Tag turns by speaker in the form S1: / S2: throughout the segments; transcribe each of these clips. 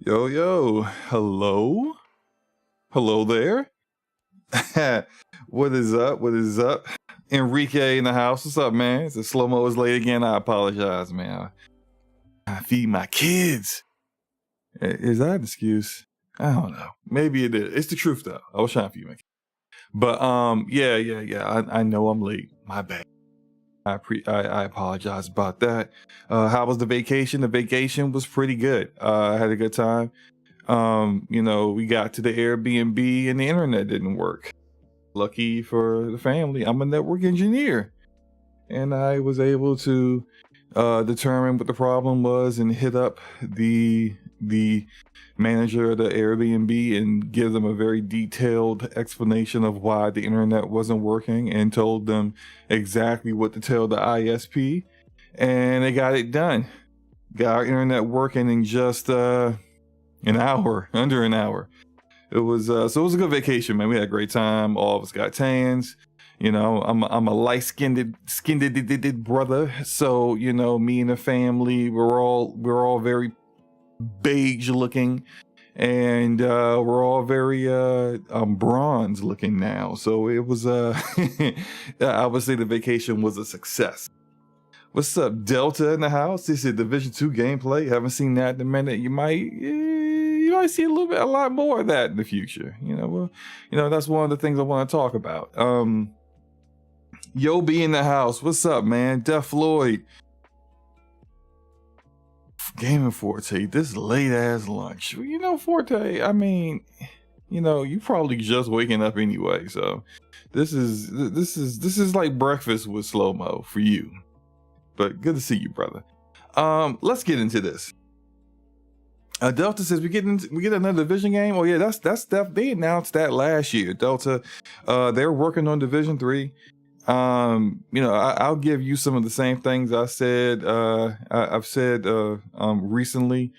S1: Yo, yo, hello? Hello there? What is up? What is up? Enrique in the house. What's up, man? The SloMo is late again. I apologize, man. I feed my kids. Is that an excuse? I don't know. Maybe it is. It's the truth, though. I was trying to feed my kids. But, yeah. I know I'm late. My bad. I apologize about that. How was the vacation? The vacation was pretty good. I had a good time. We got to the Airbnb and the internet didn't work. Lucky for the family, I'm a network engineer, and I was able to determine what the problem was and hit up the manager of the Airbnb and give them a very detailed explanation of why the internet wasn't working and told them exactly what to tell the ISP, and they got it done. Got our internet working in just under an hour. It was so it was a good vacation, man. We had a great time. All of us got tans. I'm a light-skinned brother, so me and the family we're all very beige looking, and we're all very bronze looking now. So it was I would say the vacation was a success. What's up, Delta in the house? This is Division 2 gameplay. Haven't seen that in a minute. You might see a lot more of that in the future. That's one of the things I want to talk about. Yo, be in the house. What's up, man? Def Floyd. Gaming Forte, this late ass lunch. Forte, I mean, you probably just waking up anyway. So this is like breakfast with SloMo for you. But good to see you, brother. Let's get into this. Delta says we get another Division game. Oh yeah, that's stuff they announced that last year. Delta, they're working on Division 3. I'll give you some of the same things I said. I've said recently.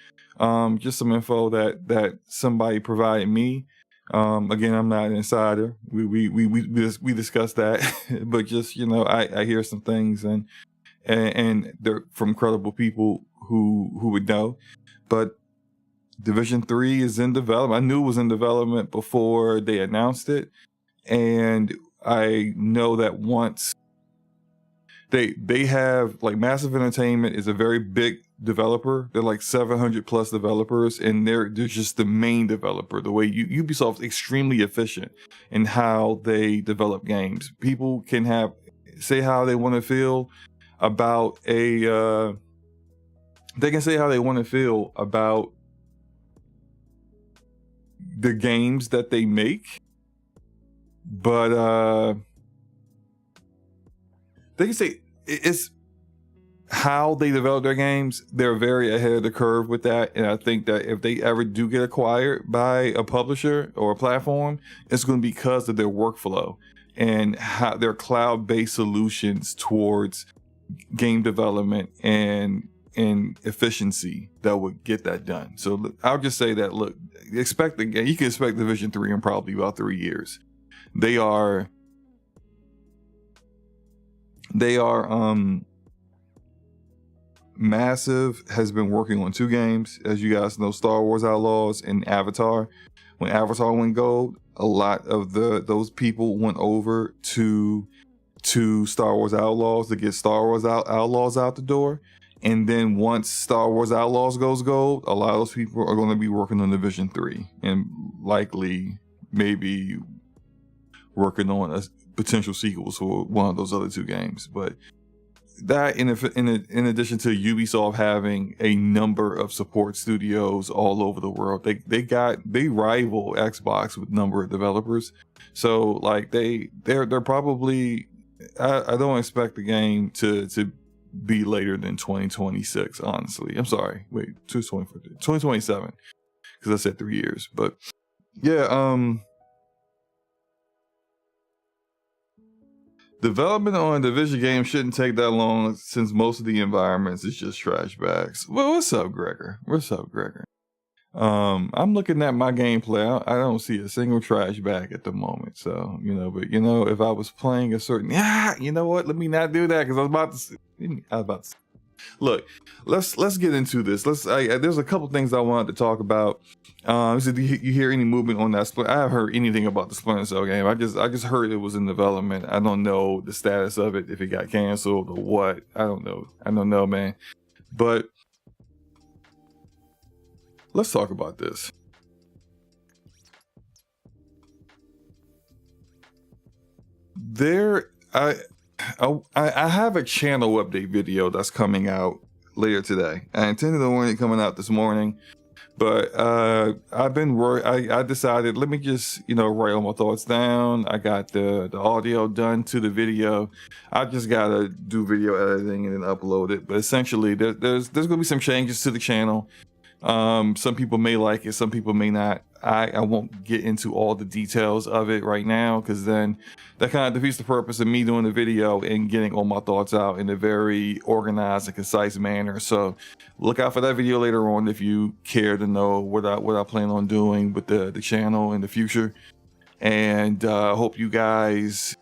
S1: Just some info that somebody provided me. Again, I'm not an insider. We discussed that, but just I hear some things and they're from credible people who would know. But Division 3 is in development. I knew it was in development before they announced it, and I know that once they have, like, Massive Entertainment is a very big developer. They're like 700 plus developers, and they're just the main developer. The way Ubisoft's extremely efficient in how they develop games. People can say how they want to feel about they can say how they want to feel about the games that they make, but they can say it's how they develop their games. They're very ahead of the curve with that, and I think that if they ever do get acquired by a publisher or a platform, it's going to be because of their workflow and how their cloud-based solutions towards game development and efficiency that would get that done. So I'll just say that, look, you can expect Division 3 in probably about 3 years. They are Massive has been working on 2 games, as you guys know, Star Wars Outlaws and Avatar. When Avatar went gold, a lot of those people went over to Star Wars Outlaws to get Star Wars Outlaws out the door. And then once Star Wars Outlaws goes gold, a lot of those people are going to be working on Division 3 and likely maybe working on a potential sequels for one of those other 2 games. But that, in addition to Ubisoft having a number of support studios all over the world, they rival Xbox with number of developers. So like they're probably, I don't expect the game to be later than 2026, honestly. I'm sorry, wait, 2027, because I said 3 years. But yeah, development on a Division game shouldn't take that long, since most of the environments is just trash bags. Well, what's up, Gregor? I'm looking at my gameplay. I don't see a single trash bag at the moment. So, but if I was playing a certain, you know what? Let me not do that, because I was about to. Look, let's get into this. There's a couple things I wanted to talk about. So do you hear any movement on that? I haven't heard anything about the Splinter Cell game. I just heard it was in development. I don't know the status of it, if it got canceled or what. I don't know, man. But let's talk about this. I have a channel update video that's coming out later today. I intended on it coming out this morning, but I decided, let me just write all my thoughts down. I got the audio done to the video. I just gotta do video editing and then upload it. But essentially, there's gonna be some changes to the channel. Some people may like it, some people may not. I won't get into all the details of it right now, because then that kind of defeats the purpose of me doing the video and getting all my thoughts out in a very organized and concise manner. So look out for that video later on if you care to know what I plan on doing with the channel in the future. And I hope you guys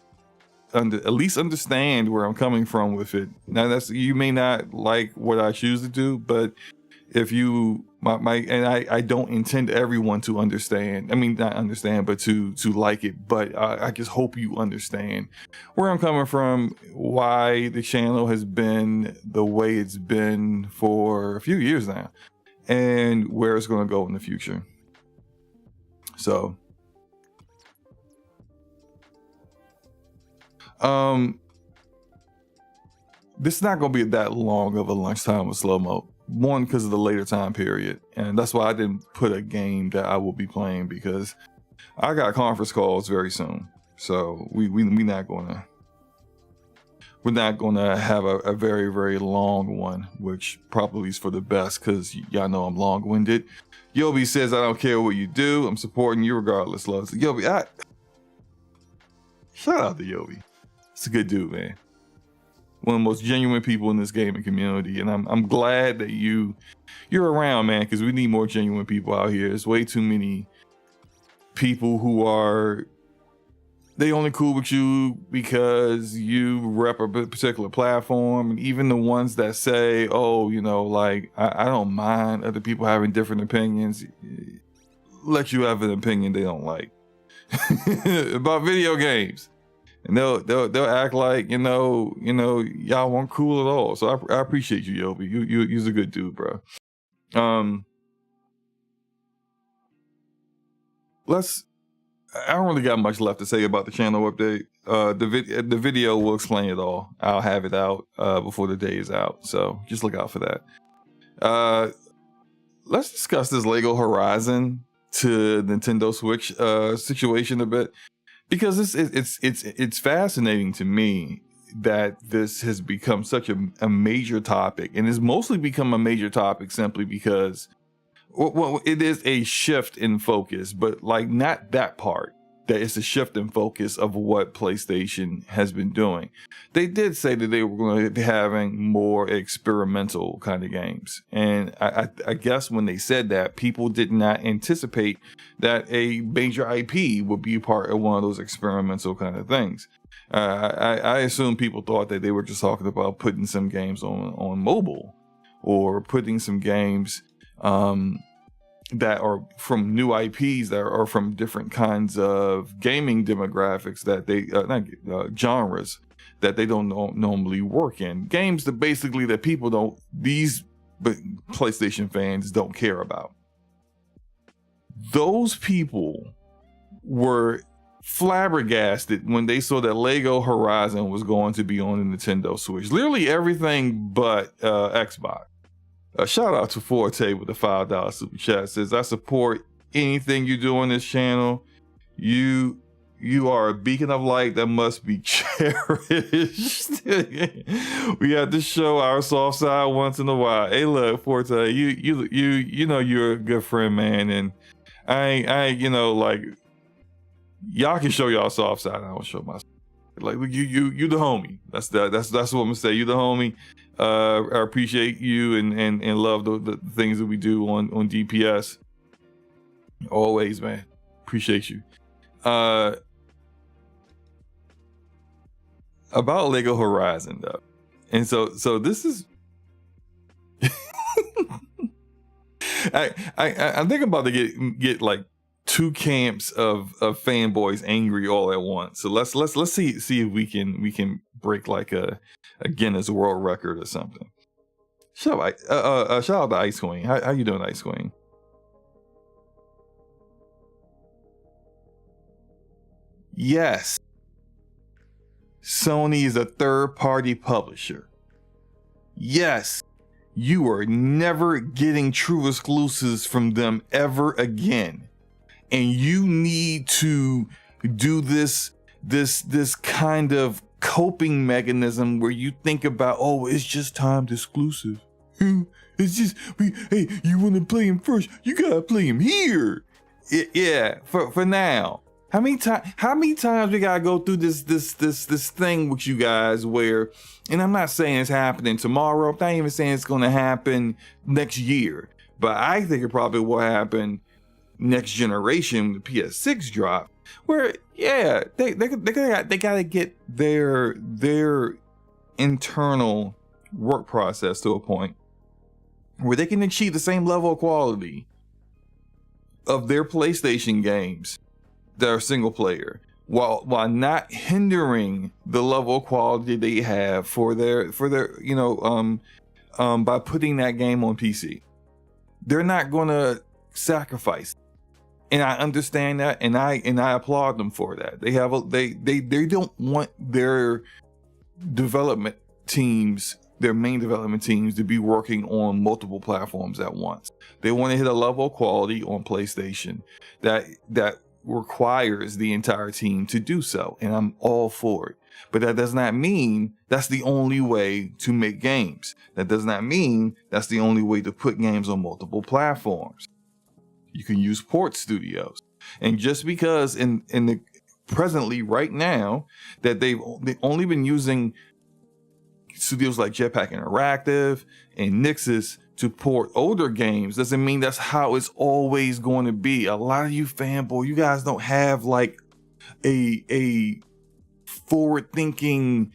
S1: at least understand where I'm coming from with it. Now, you may not like what I choose to do, but if you I don't intend everyone to understand. I mean, not understand, but to like it. But I just hope you understand where I'm coming from, why the channel has been the way it's been for a few years now, and where it's going to go in the future. So, this is not going to be that long of a lunchtime with SloMo. One, because of the later time period, and that's why I didn't put a game that I will be playing, because I got conference calls very soon. So we're not gonna have a very, very long one, which probably is for the best, because y'all know I'm long-winded. Yobi says, I don't care what you do, I'm supporting you regardless. Love Yobi. Shout out to Yobi. It's a good dude, man. One of the most genuine people in this gaming community, and I'm glad that you're around, man, because we need more genuine people out here. There's way too many people who they only cool with you because you rep a particular platform, and even the ones that say, oh, like I don't mind other people having different opinions, let you have an opinion they don't like about video games. And they'll act like y'all weren't cool at all. So I appreciate you, Yobi. You're a good dude, bro. I don't really got much left to say about the channel update. The video will explain it all. I'll have it out before the day is out, so just look out for that. Let's discuss this Lego Horizon to Nintendo Switch situation a bit. Because it's fascinating to me that this has become such a major topic, and it's mostly become a major topic simply because, well, it is a shift in focus, but like not that part. That it's a shift in focus of what PlayStation has been doing. They did say that they were going to be having more experimental kind of games. And I guess when they said that, people did not anticipate that a major IP would be part of one of those experimental kind of things. I assume people thought that they were just talking about putting some games on mobile, or putting some games that are from new IPs that are from different kinds of gaming demographics that they genres that they don't normally work in. Games that basically that these PlayStation fans don't care about. Those people were flabbergasted when they saw that Lego Horizon was going to be on the Nintendo Switch. Literally everything but Xbox. Shout out to Forte with the $5 super chat. Says, I support anything you do on this channel. You are a beacon of light that must be cherished. We have to show our soft side once in a while. Hey, look, Forte, you know you're a good friend, man, and I like y'all can show y'all soft side. I don't show my like you the homie. That's what I'm gonna say. You the homie. I appreciate you and love the things that we do on DPS. Always, man. Appreciate you. About Lego Horizon though, and so this is I think I'm about to get like two camps of fanboys angry all at once. So let's see if we can break like a Guinness World Record or something. Shout out to Ice Queen. How you doing, Ice Queen? Yes, Sony is a third-party publisher. Yes, you are never getting true exclusives from them ever again. And you need to do this kind of coping mechanism where you think about, oh, it's just timed exclusive. It's just, hey, you want to play him first? You gotta play him here. Yeah, for now. How many times we gotta go through this thing with you guys where, and I'm not saying it's happening tomorrow. I'm not even saying it's gonna happen next year, but I think it probably will happen next generation, the PS6 drop, where yeah, they gotta get their internal work process to a point where they can achieve the same level of quality of their PlayStation games that are single player, while not hindering the level of quality they have for their by putting that game on PC. They're not gonna sacrifice. And I understand that, and I applaud them for that. They don't want their development teams, their main development teams, to be working on multiple platforms at once. They want to hit a level of quality on PlayStation that requires the entire team to do so, and I'm all for it. But that does not mean that's the only way to make games. That does not mean that's the only way to put games on multiple platforms. You can use port studios. And just because in the presently right now that they've only been using studios like Jetpack Interactive and Nixxes to port older games doesn't mean that's how it's always going to be. A lot of you fanboy, you guys don't have like a forward-thinking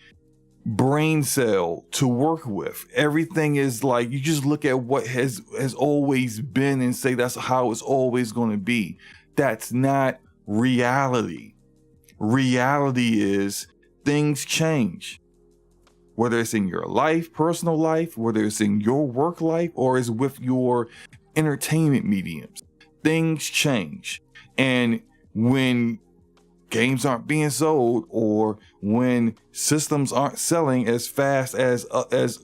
S1: brain cell to work with. Everything is like, you just look at what has always been and say that's how it's always going to be. That's not reality. Reality is things change. Whether it's in your life, personal life, whether it's in your work life, or is with your entertainment mediums, things change. And when games aren't being sold, or when systems aren't selling as fast as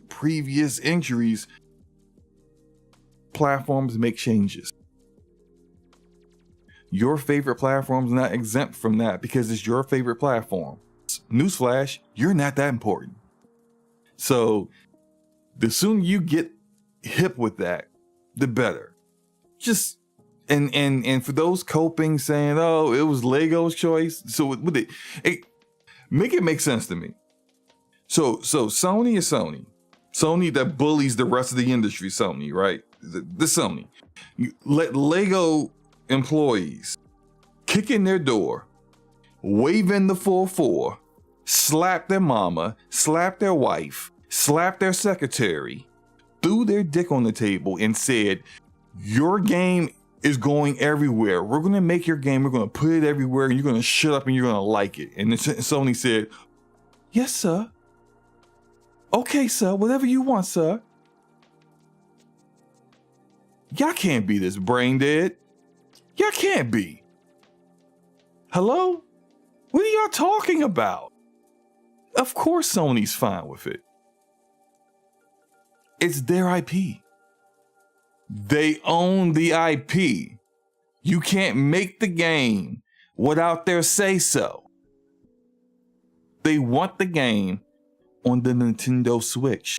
S1: previous entries, platforms make changes. Your favorite platform is not exempt from that because it's your favorite platform. Newsflash, you're not that important. So the sooner you get hip with that, the better. Just and for those coping saying, oh, it was Lego's choice. So with it make it make sense to me. So Sony is Sony. Sony that bullies the rest of the industry, Sony, right? The Sony. You let Lego employees kick in their door, wave in the 4-4, slap their mama, slap their wife, slap their secretary, threw their dick on the table and said, your game is going everywhere. We're going to make your game. We're going to put it everywhere, and you're going to shut up and you're going to like it. And then Sony said, yes, sir. Okay, sir. Whatever you want, sir. Y'all can't be this brain dead. Y'all can't be. Hello? What are y'all talking about? Of course Sony's fine with it. It's their IP. They own the IP. You can't make the game without their say-so. They want the game on the Nintendo Switch.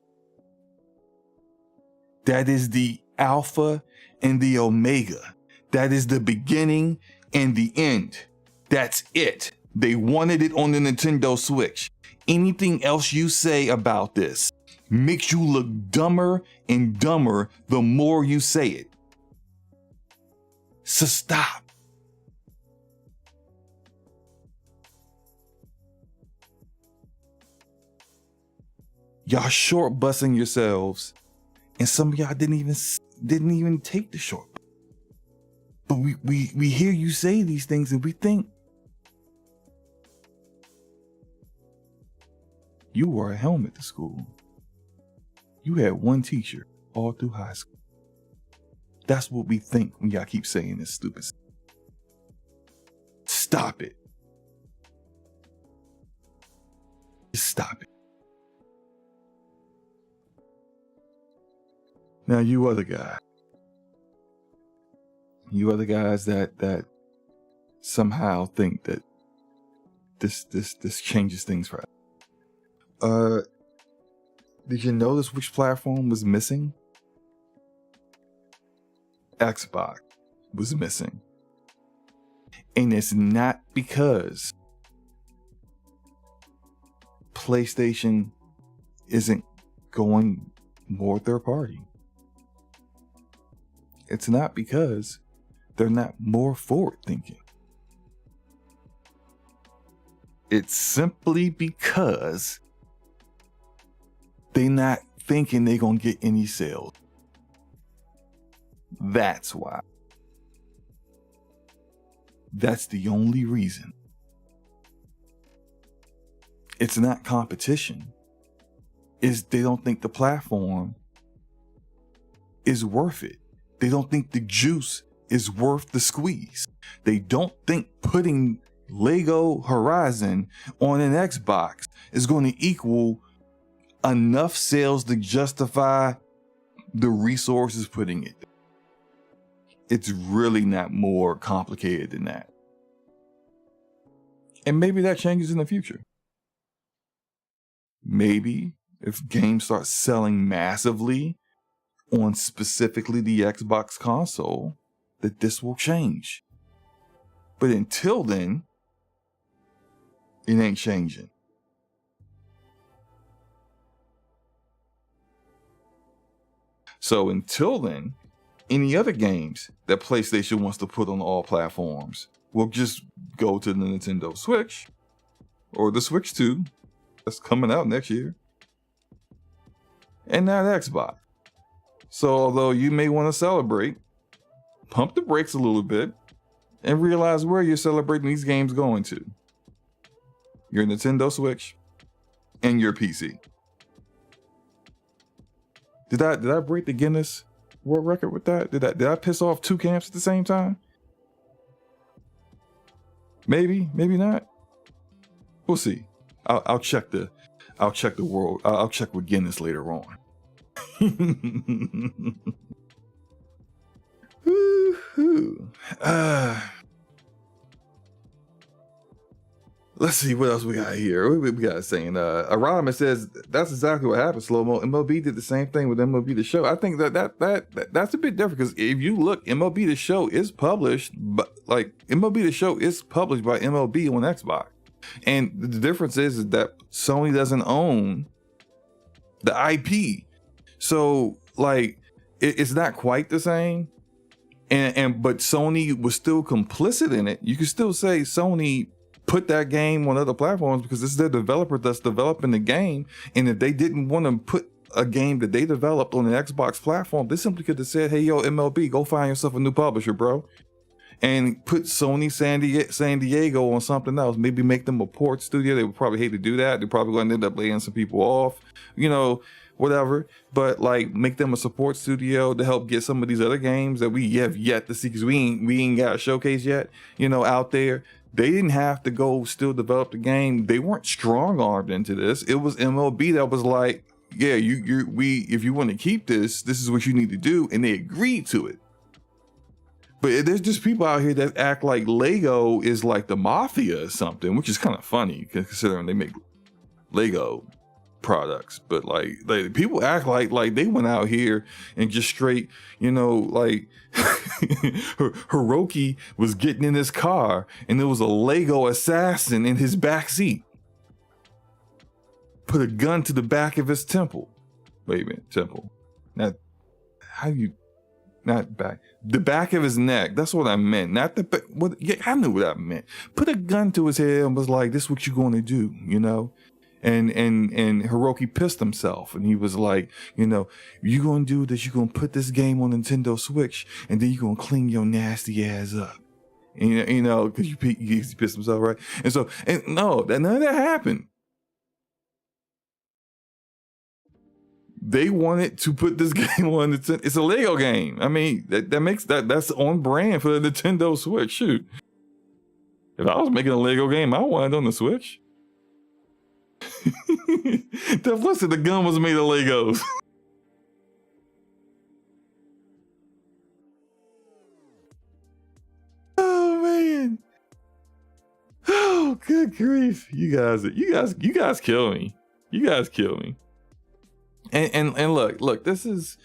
S1: That is the alpha and the omega. That is the beginning and the end. That's it. They wanted it on the Nintendo Switch. Anything else you say about this makes you look dumber and dumber the more you say it. So stop. Y'all short busting yourselves And some of y'all didn't even take the short. But we hear you say these things and we think you wore a helmet to school. You had one teacher all through high school. That's what we think when y'all keep saying this stupid stuff. Stop it. Just stop it. Now you other guys. You other guys that somehow think that this changes things for us. Did you notice which platform was missing? Xbox was missing. And it's not because PlayStation isn't going more third party. It's not because they're not more forward thinking. It's simply because they're not thinking they're gonna get any sales. That's why. That's the only reason. It's not competition. It's they don't think the platform is worth it. They don't think the juice is worth the squeeze. They don't think putting Lego Horizon on an Xbox is going to equal enough sales to justify the resources putting it. It's really not more complicated than that. And maybe that changes in the future. Maybe if games start selling massively on specifically the Xbox console, that this will change. But until then, it ain't changing. So until then, any other games that PlayStation wants to put on all platforms will just go to the Nintendo Switch or the Switch 2 that's coming out next year, and not Xbox. So although you may want to celebrate, pump the brakes a little bit and realize where you're celebrating these games going to. Your Nintendo Switch and your PC. Did I break the Guinness World Record with that? Did I piss off two camps at the same time? Maybe not. We'll see. I'll check the world. I'll check with Guinness later on. Let's see what else we got here. We got saying Arama says that's exactly what happened. SloMo. MLB did the same thing with MLB The Show. I think that's a bit different because if you look, MLB The Show is published, but like MLB The Show is published by MLB on Xbox, and the difference is that Sony doesn't own the IP, so like it's not quite the same. But Sony was still complicit in it. You can still say Sony put that game on other platforms because this is their developer that's developing the game. And if they didn't want to put a game that they developed on an Xbox platform, they simply could have said, hey, yo, MLB, go find yourself a new publisher, bro. And put Sony San Diego on something else. Maybe make them a port studio. They would probably hate to do that. They're probably going to end up laying some people off, whatever. But like make them a support studio to help get some of these other games that we have yet to see because we ain't got a showcase yet, out there. They didn't have to go still develop the game. They weren't strong-armed into this. It was MLB that was like, yeah, if you want to keep this is what you need to do. And they agreed to it. But there's just people out here that act like Lego is like the mafia or something, which is kind of funny considering they make Lego products. But like people act like they went out here and just straight, like Hiroki was getting in his car and there was a Lego assassin in his back seat. Put a gun to the back of his temple. Wait a minute, temple. Not back. The back of his neck. That's what I meant. Not the back. I knew what I meant. Put a gun to his head and was like, this is what you're going to do, And Hiroki pissed himself, and he was like, you gonna do this, you gonna put this game on Nintendo Switch, and then you gonna clean your nasty ass up. Because he pissed himself, right? And so, none of that happened. They wanted to put this game on Nintendo. It's a Lego game. I mean, that's on brand for the Nintendo Switch. Shoot, if I was making a Lego game, I wanted it on the Switch. Listen, the gun was made of Legos. Oh man. Oh, good grief. You guys kill me. You guys kill me. And look, this is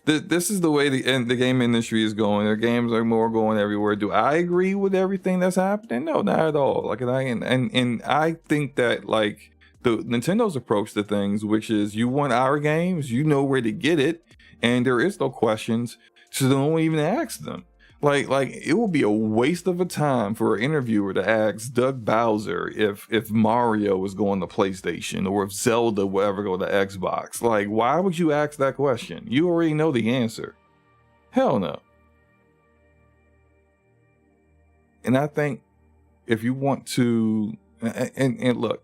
S1: the way the game industry is going. Their games are more going everywhere. Do I agree with everything that's happening? No, not at all. Like, and I think that, like, the Nintendo's approach to things, which is, you want our games, you know where to get it, and there is no questions, so don't even ask them. Like it will be a waste of a time for an interviewer to ask Doug Bowser if Mario was going to PlayStation, or if Zelda will ever go to Xbox. Like, why would you ask that question? You already know the answer. Hell no. And I think if you want to, and look,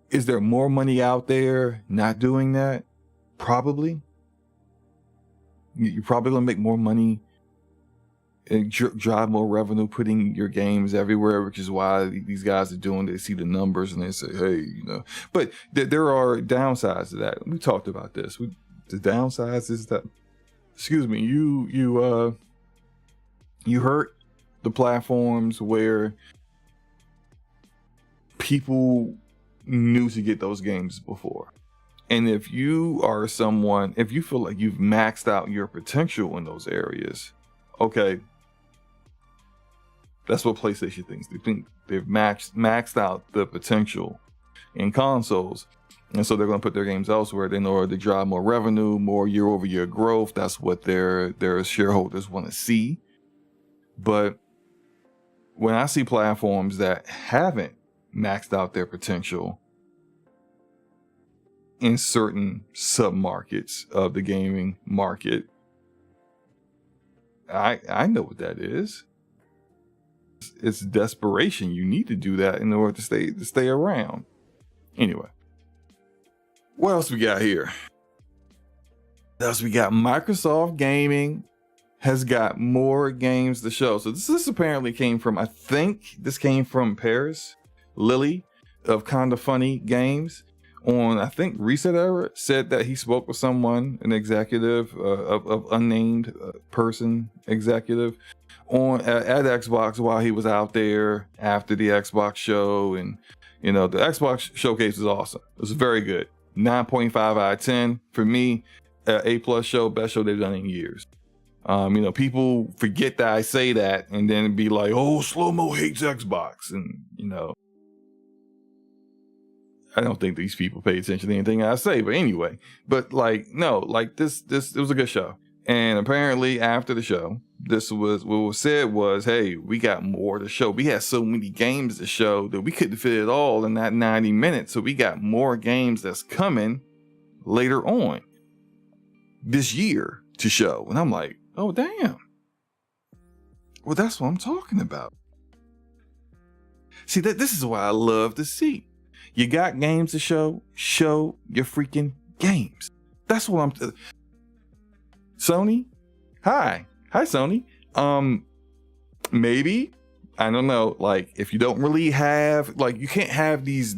S1: is there more money out there not doing that? Probably. You're probably going to make more money and drive more revenue putting your games everywhere, which is why these guys are doing. They see the numbers and they say, hey, But there are downsides to that. We talked about this. The downsides is that, excuse me, you hurt the platforms where people knew to get those games before. And if you are someone, if you feel like you've maxed out your potential in those areas, okay, that's what PlayStation thinks. They think they've maxed out the potential in consoles, and so they're going to put their games elsewhere in order to drive more revenue, more year-over-year growth. That's what their shareholders want to see. But when I see platforms that haven't maxed out their potential in certain sub-markets of the gaming market, I know what that is. It's desperation. You need to do that in order to stay around. Anyway, what else we got here? What else we got? Microsoft Gaming has got more games to show. So this apparently came from, I think this came from Paris Lilly of Kinda Funny Games. On, I think, Reset Era, said that he spoke with someone, an executive of unnamed person executive at Xbox while he was out there after the Xbox show. And the Xbox showcase was awesome. It was very good. 9.5 out of 10 for me. A+ show, best show they've done in years. People forget that I say that and then be like, oh, SloMo hates Xbox, and I don't think these people pay attention to anything I say, but anyway. But this it was a good show. And apparently after the show, this was what was said was, hey, we got more to show. We had so many games to show that we couldn't fit it all in that 90 minutes. So we got more games that's coming later on this year to show. And I'm like, oh, damn. Well, that's what I'm talking about. See, this is what I love to see. You got games to show your freaking games. That's what I'm... Sony? Hi, Sony. Maybe, I don't know, like, if you don't really have, like, you can't have these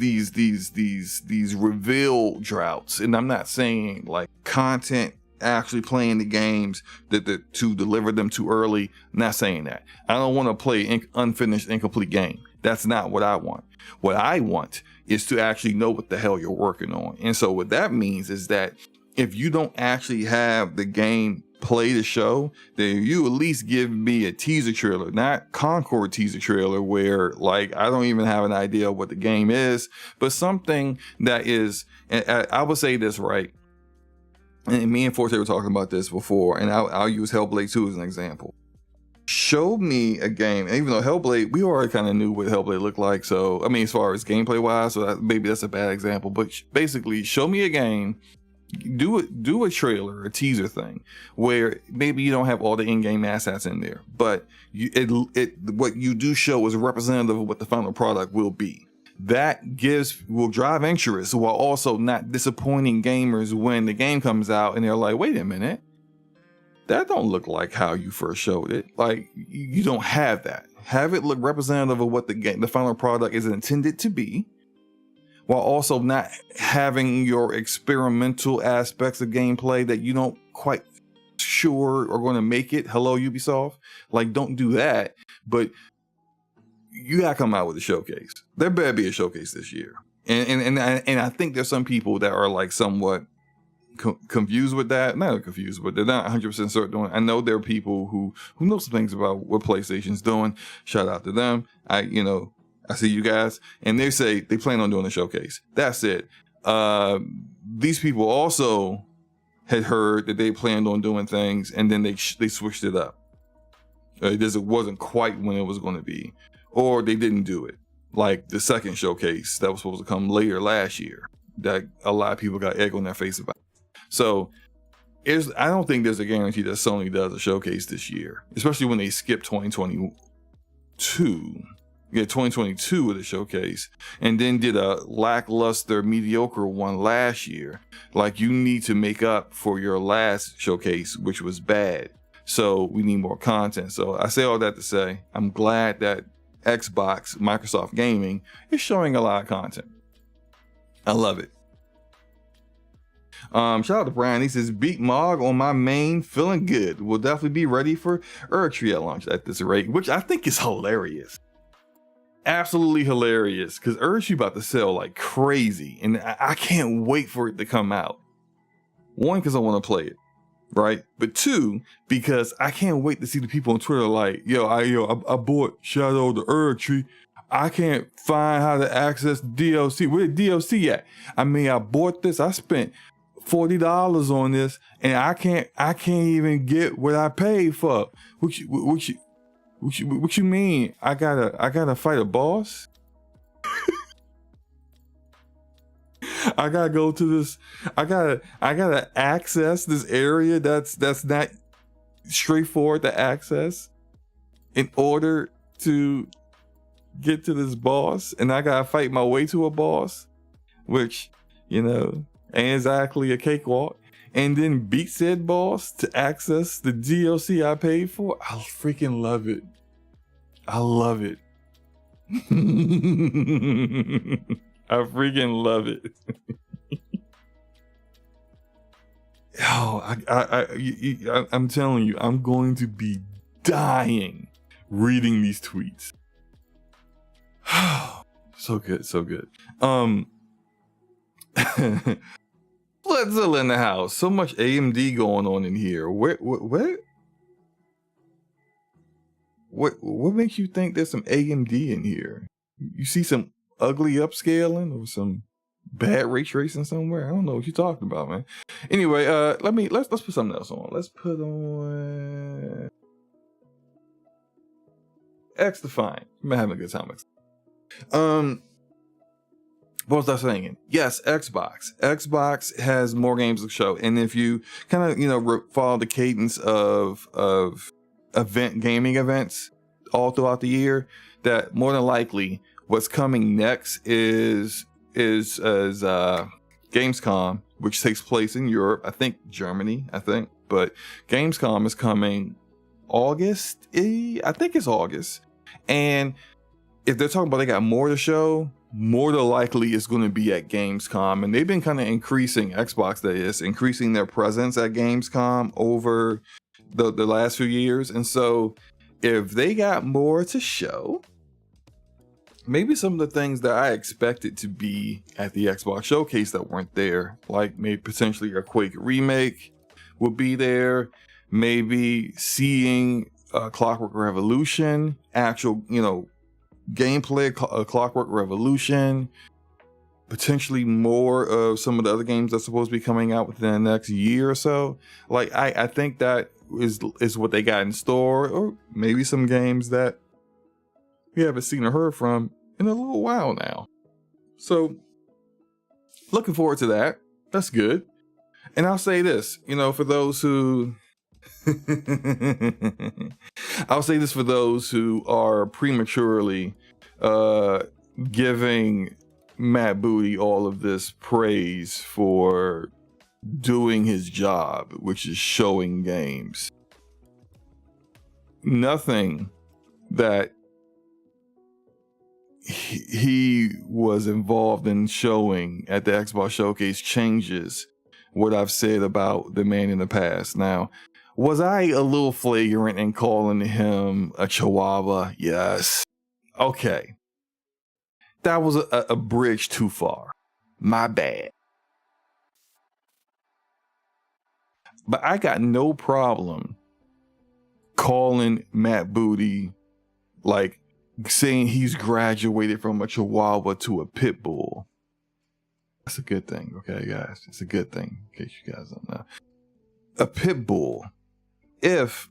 S1: reveal droughts. And I'm not saying, like, content actually playing the games that to deliver them too early. I'm not saying that. I don't want to play unfinished, incomplete game. That's not what I want. What I want is to actually know what the hell you're working on. And so what that means is that if you don't actually have the game play the show, then you at least give me a teaser trailer, not Concord teaser trailer where, like, I don't even have an idea of what the game is, but something that is, and I would say this, right? And me and Forte were talking about this before, and I'll use Hellblade 2 as an example. show me a game. And even though Hellblade, we already kind of knew what Hellblade looked like. So, I mean, as far as gameplay wise, so maybe that's a bad example. But basically, show me a game. Do a trailer, a teaser thing, where maybe you don't have all the in-game assets in there, but what you do show is representative of what the final product will be. That will drive interest while also not disappointing gamers when the game comes out and they're like, wait a minute, that don't look like how you first showed it. Like, you don't have that. Have it look representative of what the final product is intended to be, while also not having your experimental aspects of gameplay that you don't quite sure are going to make it. Hello, Ubisoft. Like, don't do that. But you gotta come out with a showcase. There better be a showcase this year. And I think there's some people that are like somewhat confused with that. Not confused, but they're not 100% certain. I know there are people who know some things about what PlayStation's doing. Shout out to them. I see you guys, and they say they plan on doing a showcase. That's it. These people also had heard that they planned on doing things, and then they switched it up. It wasn't quite when it was going to be, or they didn't do it. Like the second showcase that was supposed to come later last year, that a lot of people got egg on their face about. So I don't think there's a guarantee that Sony does a showcase this year, especially when they skip 2022. Yeah, 2022 with a showcase, and then did a lackluster, mediocre one last year. Like, you need to make up for your last showcase, which was bad. So we need more content. So I say all that to say, I'm glad that Xbox, Microsoft Gaming, is showing a lot of content. I love it. Shout out to Brian. He says, beat Mog on my main, feeling good. We'll definitely be ready for Erdtree at launch at this rate, which I think is hilarious. Absolutely hilarious, because Erdtree about to sell like crazy, and I can't wait for it to come out. One, because I want to play it, right? But two, because I can't wait to see the people on Twitter like, I bought Shadow of the Erdtree. I can't find how to access the DLC. Where the DLC at? I mean, I bought this. I spent $40 on this, and I can't even get what I paid for. What you mean? I gotta fight a boss? I gotta go to this. I gotta access this area that's not straightforward to access in order to get to this boss, and I gotta fight my way to a boss, which ain't exactly a cakewalk. And then beat said boss to access the DLC I paid for. I freaking love it. I love it. I freaking love it. I'm telling you, I'm going to be dying reading these tweets. So good, so good. Bloodzilla in the house. So much AMD going on in here. What makes you think there's some AMD in here? You see some ugly upscaling or some bad ray tracing somewhere? I don't know what you're talking about, man. Anyway, let's put something else on. Let's put on X Defiant. I'm having a good time. What was I saying? Yes, Xbox. Xbox has more games to show, and if you kind of follow the cadence of gaming events all throughout the year, that more than likely what's coming next is Gamescom, which takes place in Europe. I think Germany. But Gamescom is coming August. I think it's August, and if they're talking about they got more to show, more than likely it's going to be at Gamescom. And they've been kind of increasing their presence at Gamescom over the last few years. And so if they got more to show, maybe some of the things that I expected to be at the Xbox showcase that weren't there, like maybe potentially a Quake remake will be there, maybe seeing Clockwork Revolution, actual, gameplay, Clockwork Revolution, potentially more of some of the other games that's supposed to be coming out within the next year or so. Like, I think that is what they got in store, or maybe some games that we haven't seen or heard from in a little while now. So looking forward to that. That's good. And I'll say this, for those who I'll say this for those who are prematurely giving Matt Booty all of this praise for doing his job, which is showing games. Nothing that he was involved in showing at the Xbox Showcase changes what I've said about the man in the past. Now, was I a little flagrant in calling him a chihuahua? Yes. Okay. That was a bridge too far. My bad. But I got no problem calling Matt Booty, like saying he's graduated from a chihuahua to a pit bull. That's a good thing, okay, guys? It's a good thing, in case you guys don't know. A pit bull, if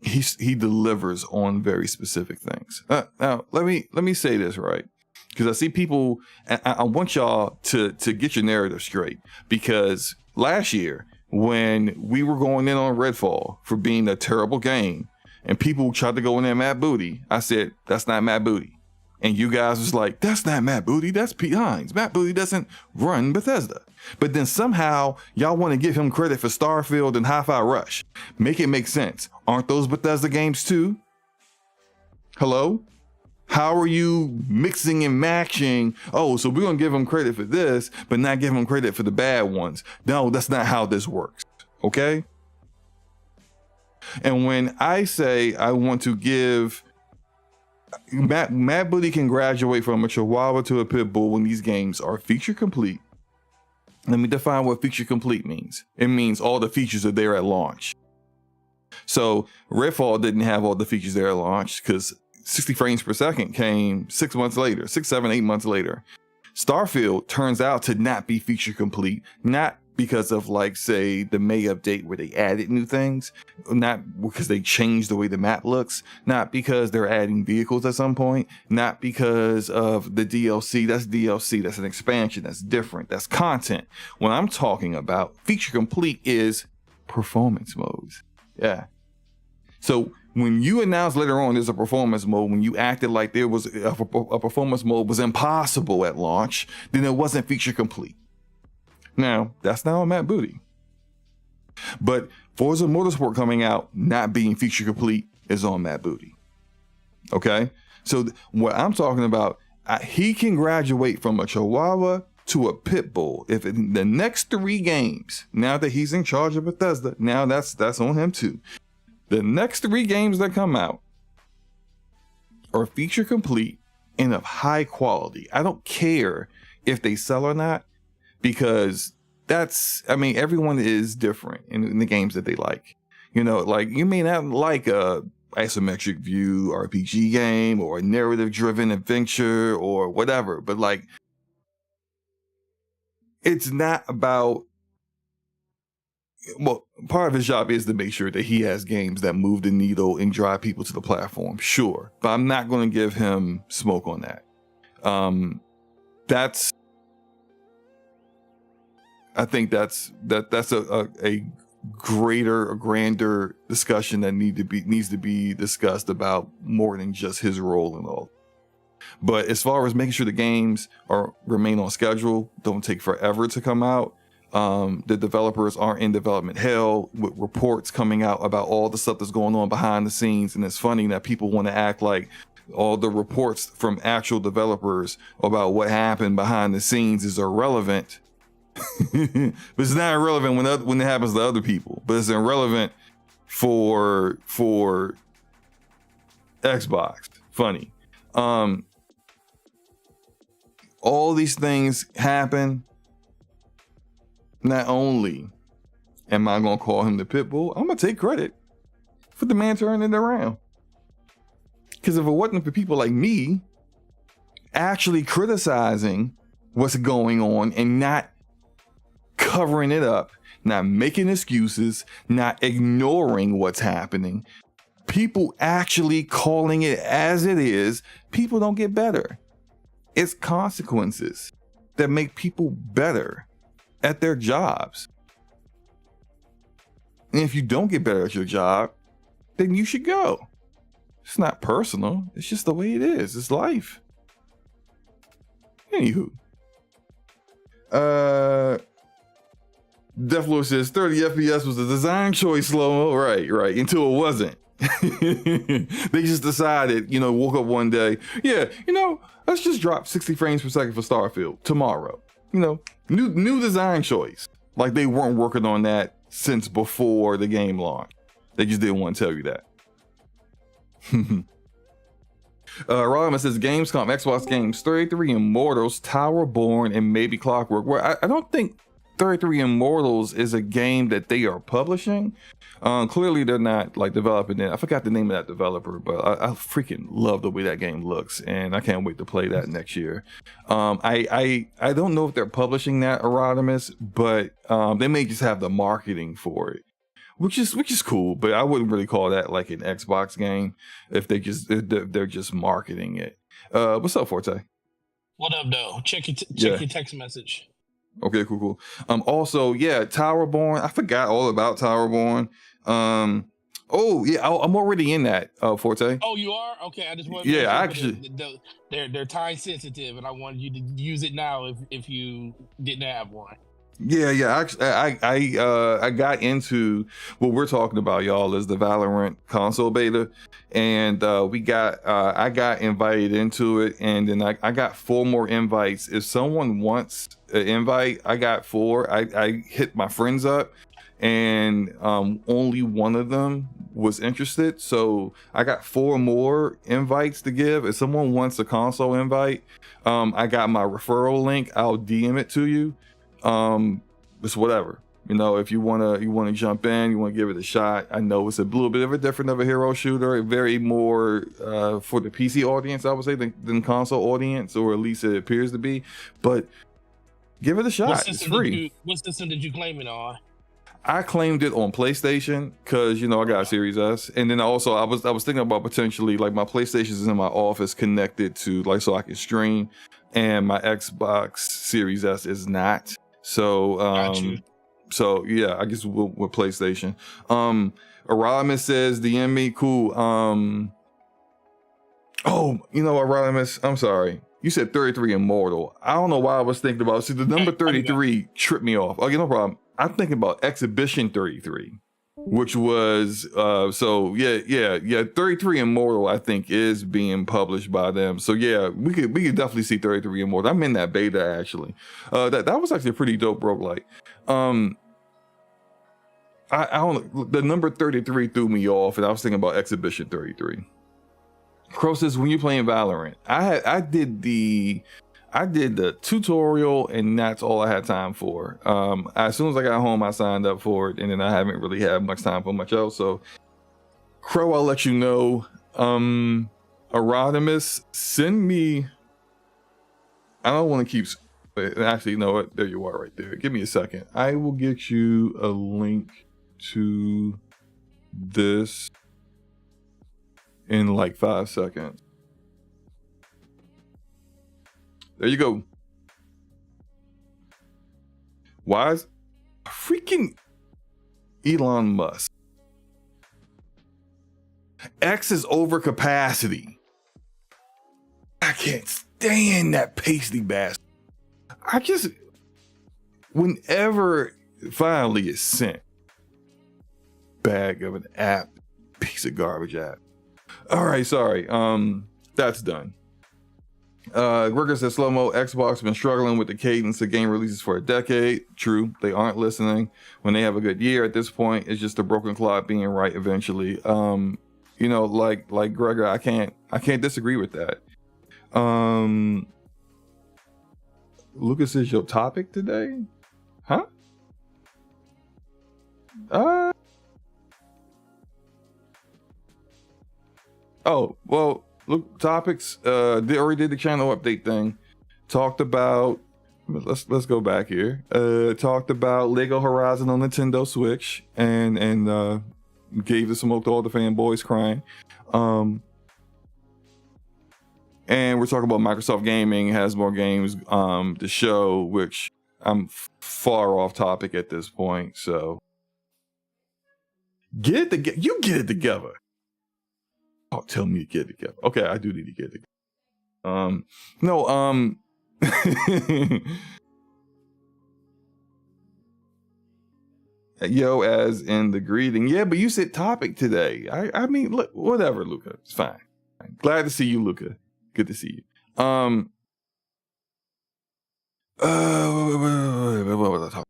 S1: he delivers on very specific things. Now, let me say this, right? Because I see people, I want y'all to get your narrative straight. Because last year, when we were going in on Redfall for being a terrible game, and people tried to go in there Matt Booty, I said, that's not Matt Booty. And you guys was like, that's not Matt Booty, that's Pete Hines. Matt Booty doesn't run Bethesda. But then somehow y'all want to give him credit for Starfield and Hi-Fi Rush. Make it make sense. Aren't those Bethesda games too? Hello? How are you mixing and matching? Oh, so we're going to give him credit for this, but not give him credit for the bad ones. No, that's not how this works. Okay? And when I say I want to give Matt Booty can graduate from a chihuahua to a pit bull when these games are feature complete. Let me define what feature complete means. It means all the features are there at launch. So Redfall didn't have all the features there at launch because 60 frames per second came 6 months later, 6, 7, 8 months later. Starfield turns out to not be feature complete, not because of, like, say, the May update where they added new things, not because they changed the way the map looks, not because they're adding vehicles at some point, not because of the DLC. That's DLC, that's an expansion, that's different, that's content. What I'm talking about, feature complete, is performance modes. Yeah. So when you announced later on there's a performance mode, when you acted like there was a performance mode was impossible at launch, then it wasn't feature complete. Now, that's not on Matt Booty. But Forza Motorsport coming out not being feature complete is on Matt Booty. Okay? So what I'm talking about, he can graduate from a chihuahua to a pit bull if in the next 3 games, now that he's in charge of Bethesda, now that's on him too. The next 3 games that come out are feature complete and of high quality. I don't care if they sell or not, because everyone is different in the games that they like. Like, you may not like a isometric view RPG game or a narrative driven adventure or whatever, but like, it's not about, well, part of his job is to make sure that he has games that move the needle and drive people to the platform, sure, but I'm not going to give him smoke on that. I think that's a grander discussion that needs to be discussed about more than just his role and all. But as far as making sure the games remain on schedule, don't take forever to come out, the developers aren't in development hell with reports coming out about all the stuff that's going on behind the scenes, and it's funny that people want to act like all the reports from actual developers about what happened behind the scenes is irrelevant. But it's not irrelevant when it happens to other people, but it's irrelevant for Xbox. Funny. All these things happen. Not only am I gonna call him the pit bull, I'm gonna take credit for the man turning it around. Because if it wasn't for people like me actually criticizing what's going on and not covering it up, not making excuses, not ignoring what's happening. People actually calling it as it is. People don't get better. It's consequences that make people better at their jobs. And if you don't get better at your job, then you should go. It's not personal. It's just the way it is. It's life. Anywho. Deathlord says 30 FPS was a design choice, SloMo. Right. Until it wasn't. They just decided, woke up one day, let's just drop 60 frames per second for Starfield tomorrow. New design choice. Like they weren't working on that since before the game launched. They just didn't want to tell you that. Rama says Gamescom, Xbox games, 33 Immortals, Towerborn, and maybe Clockwork. Well, I don't think 33 Immortals is a game that they are publishing. Clearly they're not like developing it. I forgot the name of that developer, but I freaking love the way that game looks, and I can't wait to play that next year. I don't know if they're publishing that, Erodimus, but they may just have the marketing for it, which is cool. But I wouldn't really call that like an Xbox game if they're just marketing it. What's up, Forte?
S2: What up, though? Check your text message.
S1: Okay, cool. Also, Towerborn. I forgot all about Towerborn. I'm already in that, Forte.
S2: Oh, you are? Okay, I just want
S1: to actually
S2: they're time sensitive, and I wanted you to use it now if you didn't have one.
S1: Yeah. Actually, I got into what we're talking about, y'all, is the Valorant console beta, and I got invited into it, and then I got 4 more invites. If someone wants an invite, I got 4. I hit my friends up, and only one of them was interested, so I got 4 more invites to give. If someone wants a console invite, I got my referral link. I'll DM it to you. It's whatever, if you want to jump in, you want to give it a shot. I know it's a little bit of a different of a hero shooter, very more for the PC audience, I would say, than console audience, or at least it appears to be, but give it a shot. It's free.
S2: What system did you claim it on?
S1: I claimed it on PlayStation because I got a Series S, and then also I was thinking about potentially, like, my PlayStation is in my office connected to, like, so I can stream, and my Xbox Series S is not. So so yeah, I guess with PlayStation. Aramis says DM me, cool. Aramis, I'm sorry. You said 33 Immortal. I don't know why I was thinking about. See, the number 33 tripped me off. Okay, no problem. I'm thinking about Exhibition 33, which was 33 Immortal, I think, is being published by them. So yeah, we could definitely see 33 Immortal. I'm in that beta, actually. That was actually a pretty dope roguelike. I don't, the number 33 threw me off, and I was thinking about Exhibition 33. Crow says, when you playing Valorant, I did the tutorial, and that's all I had time for. As soon as I got home, I signed up for it, and then I haven't really had much time for much else. So, Crow, I'll let you know. Erodimus, send me. I don't want to keep. Actually, you know what? There you are, right there. Give me a second. I will get you a link to this in like 5 seconds. There you go. Why is freaking Elon Musk? X is over capacity. I can't stand that pasty bastard. Whenever finally it's sent, bag of an app, piece of garbage app. All right, sorry. That's done. Gregor says, SloMo, Xbox has been struggling with the cadence of game releases for a decade. True, they aren't listening when they have a good year. At this point, it's just a broken clock being right eventually. Like Gregor, I can't disagree with that. Lucas, is your topic today? Huh? Oh, well, look, topics, they already did the channel update thing. Talked about let's go back here. Talked about Lego Horizon on Nintendo Switch and gave the smoke to all the fanboys crying. And we're talking about Microsoft Gaming has more games to show, which I'm far off topic at this point. So get it together. You get it together. Oh, tell me to get it together. Okay, I do need to get it together. Yo, as in the greeting. Yeah, but you said topic today. I mean, look, whatever, Luca. It's fine. Glad to see you, Luca. Good to see you. What was I talking?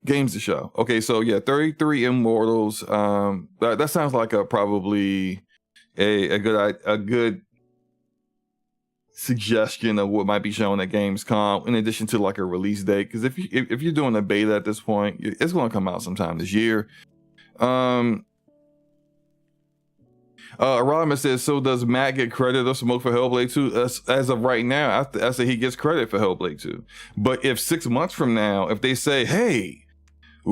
S1: Games to show. Okay, so yeah, 33 Immortals. That sounds like probably a good suggestion of what might be shown at Gamescom, in addition to like a release date. Because if you're doing a beta at this point, it's going to come out sometime this year. Rodimus says, so does Matt get credit or smoke for Hellblade 2? As of right now, I say he gets credit for Hellblade 2. But if 6 months from now, if they say, hey,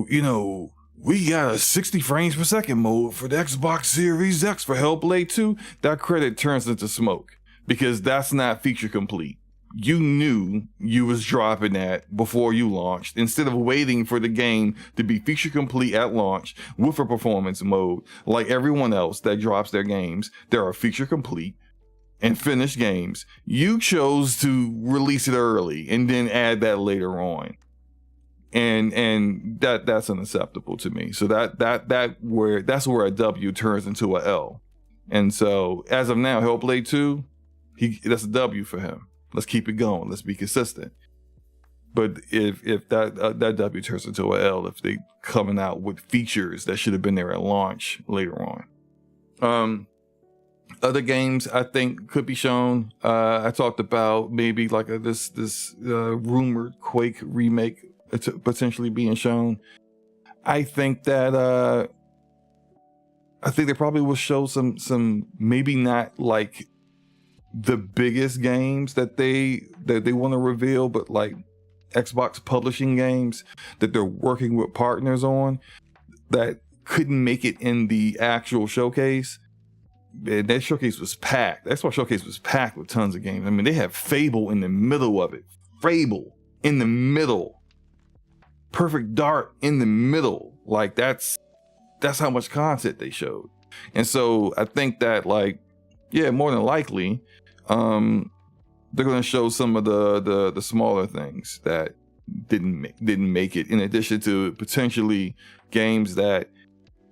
S1: you know, we got a 60 frames per second mode for the Xbox Series X for Hellblade 2, that credit turns into smoke, because that's not feature complete. You knew you was dropping that before you launched, instead of waiting for the game to be feature complete at launch with a performance mode. Like everyone else that drops their games, there are feature complete and finished games. You chose to release it early and then add that later on. And that's unacceptable to me. So that's where a W turns into a L. And so as of now, Hellblade 2, that's a W for him. Let's keep it going. Let's be consistent. But if that W turns into a L, if they coming out with features that should have been there at launch later on. Other games I think could be shown. I talked about maybe like this rumored Quake remake potentially being shown. I think that they probably will show some maybe not like the biggest games that they want to reveal, but like Xbox publishing games that they're working with partners on that couldn't make it in the actual showcase. And that showcase was packed. That's why showcase was packed with tons of games. I mean, they have Fable in the middle of it. Fable in the middle. Perfect Dark in the middle. Like that's how much content they showed. And so I think that like, yeah, more than likely, they're going to show some of the smaller things that didn't make it, in addition to potentially games that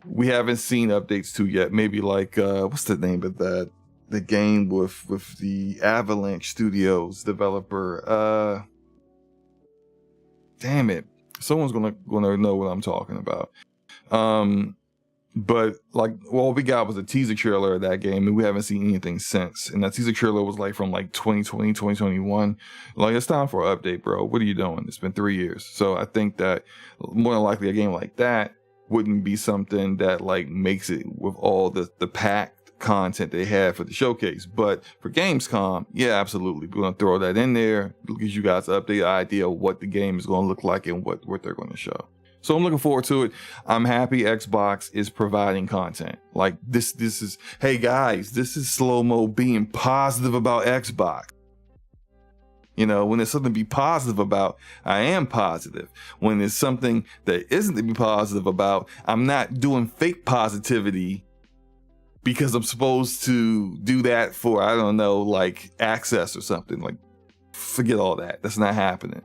S1: we haven't seen updates to yet. Maybe like what's the name of the game with the Avalanche Studios developer? Damn it! Someone's gonna know what I'm talking about. But like, all we got was a teaser trailer of that game, and we haven't seen anything since. And that teaser trailer was like from like 2020, 2021. Like, it's time for an update, bro. What are you doing? It's been 3 years. So I think that more than likely a game like that wouldn't be something that like makes it with all the packed content they have for the showcase. But for Gamescom, yeah, absolutely. We're going to throw that in there. It gives you guys an update idea of what the game is going to look like and what they're going to show. So I'm looking forward to it. I'm happy Xbox is providing content. Like this is, hey guys, this is SloMo being positive about Xbox. You know, when there's something to be positive about, I am positive. When there's something that isn't to be positive about, I'm not doing fake positivity because I'm supposed to do that for, I don't know, like access or something. Like, forget all that. That's not happening.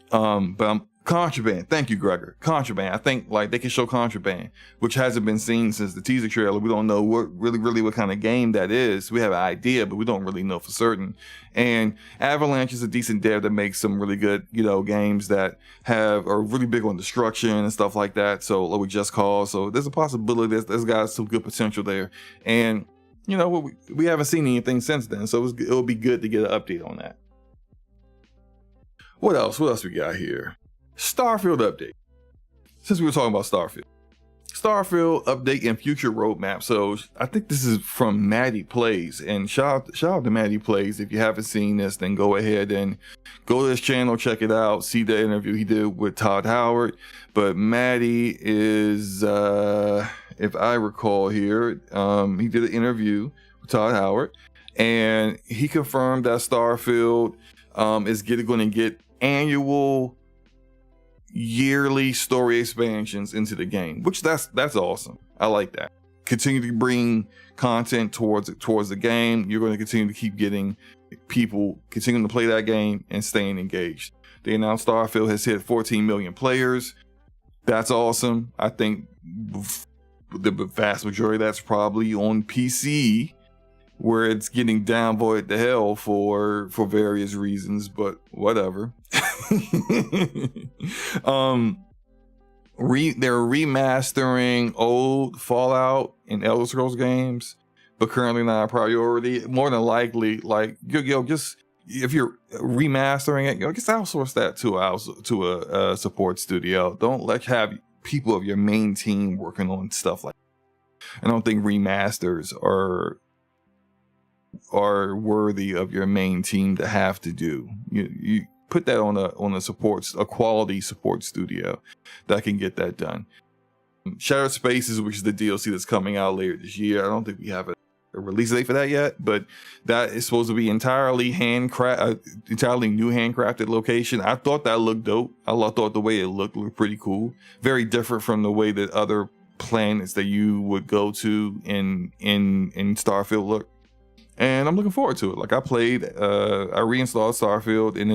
S1: But I'm Contraband. Thank you, Gregor. Contraband. I think like they can show Contraband, which hasn't been seen since the teaser trailer. We don't know what what kind of game that is. We have an idea, but we don't really know for certain. And Avalanche is a decent dev that makes some really good, games that are really big on destruction and stuff like that. So like we Just Cause. So there's a possibility there's got some good potential there. And we haven't seen anything since then. So it'll be good to get an update on that. What else we got here? Starfield update. Since we were talking about Starfield Starfield update and future roadmap. So I think this is from Maddie Plays, and shout out to Maddie Plays. If you haven't seen this, then go ahead and go to his channel, check it out, see the interview he did with Todd Howard. But Maddie is, if I recall here, he did an interview with Todd Howard, and he confirmed that Starfield is going to get annual, yearly story expansions into the game, which that's awesome. I like that. Continue to bring content towards the game. You're going to continue to keep getting people continuing to play that game and staying engaged. They announced Starfield has hit 14 million players. That's awesome. I think the vast majority of that's probably on PC, where it's getting downvoted to hell for various reasons, but whatever. They're remastering old Fallout and Elder Scrolls games, but currently not a priority. More than likely, like just if you're remastering it, just outsource that to a support studio. Don't have people of your main team working on stuff like that. I don't think remasters are worthy of your main team to have to do. You put that on a quality support studio that can get that done. Shattered Spaces, which is the DLC that's coming out later this year. I don't think we have a release date for that yet, but that is supposed to be entirely new handcrafted location. I thought that looked dope. I thought the way it looked pretty cool. Very different from the way that other planets that you would go to in Starfield look. And I'm looking forward to it. Like I reinstalled Starfield in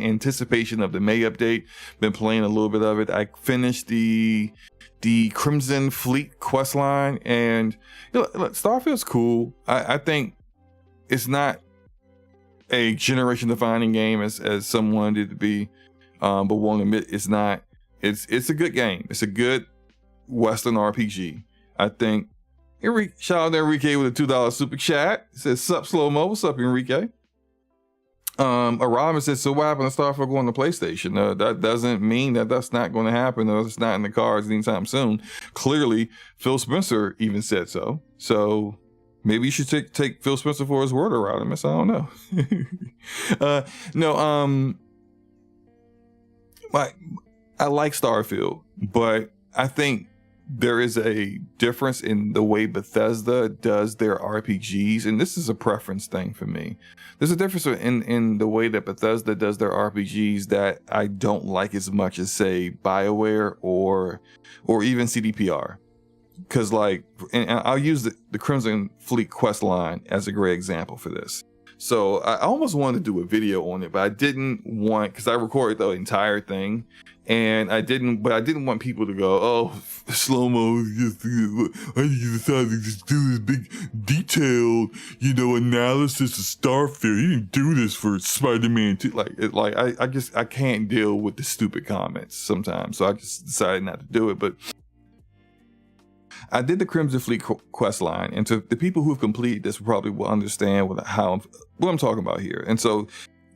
S1: anticipation of the May update. Been playing a little bit of it. I finished the Crimson Fleet quest line, and look, Starfield's cool. I think it's not a generation-defining game as some wanted it to be, but won't admit it's not. It's a good game. It's a good Western RPG. I think. Shout out to Enrique with a $2 super chat. It says, "Sup, SloMo." What's up, Enrique? Arama says, "So what happened to Starfield going to PlayStation?" That doesn't mean that's not going to happen, or it's not in the cards anytime soon. Clearly, Phil Spencer even said so. So maybe you should take Phil Spencer for his word around him. I don't know. I like Starfield, but I think there is a difference in the way Bethesda does their RPGs, and this is a preference thing for me. There's a difference in the way that Bethesda does their RPGs that I don't like as much as, say, BioWare or even CDPR. Because, and I'll use the Crimson Fleet quest line as a great example for this. So I almost wanted to do a video on it, but I didn't want, because I recorded the entire thing, and I didn't want people to go, "Oh, SloMo, I decided to just do this big detailed, analysis of Starfield. He didn't do this for Spider-Man 2. I can't deal with the stupid comments sometimes, so I just decided not to do it. But I did the Crimson Fleet quest line, and to the people who have completed this probably will understand what I'm talking about here. And so,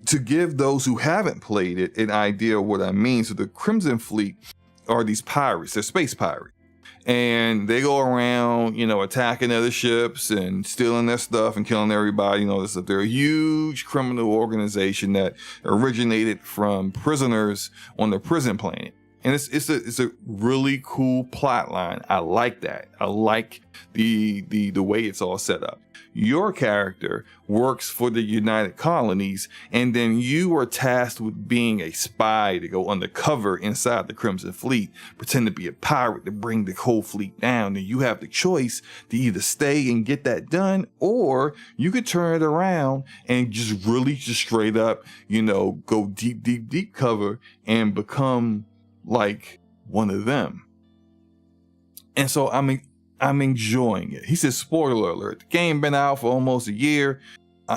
S1: to give those who haven't played it an idea of what I mean, so the Crimson Fleet are these pirates. They're space pirates, and they go around, attacking other ships and stealing their stuff and killing everybody. They're a huge criminal organization that originated from prisoners on the prison planet. And it's a really cool plot line. I like that. I like the way it's all set up. Your character works for the United Colonies, and then you are tasked with being a spy to go undercover inside the Crimson Fleet, pretend to be a pirate to bring the whole fleet down. And you have the choice to either stay and get that done, or you could turn it around and just straight up, go deep cover and become like one of them. And so I'm enjoying it. He says, spoiler alert, the game been out for almost a year.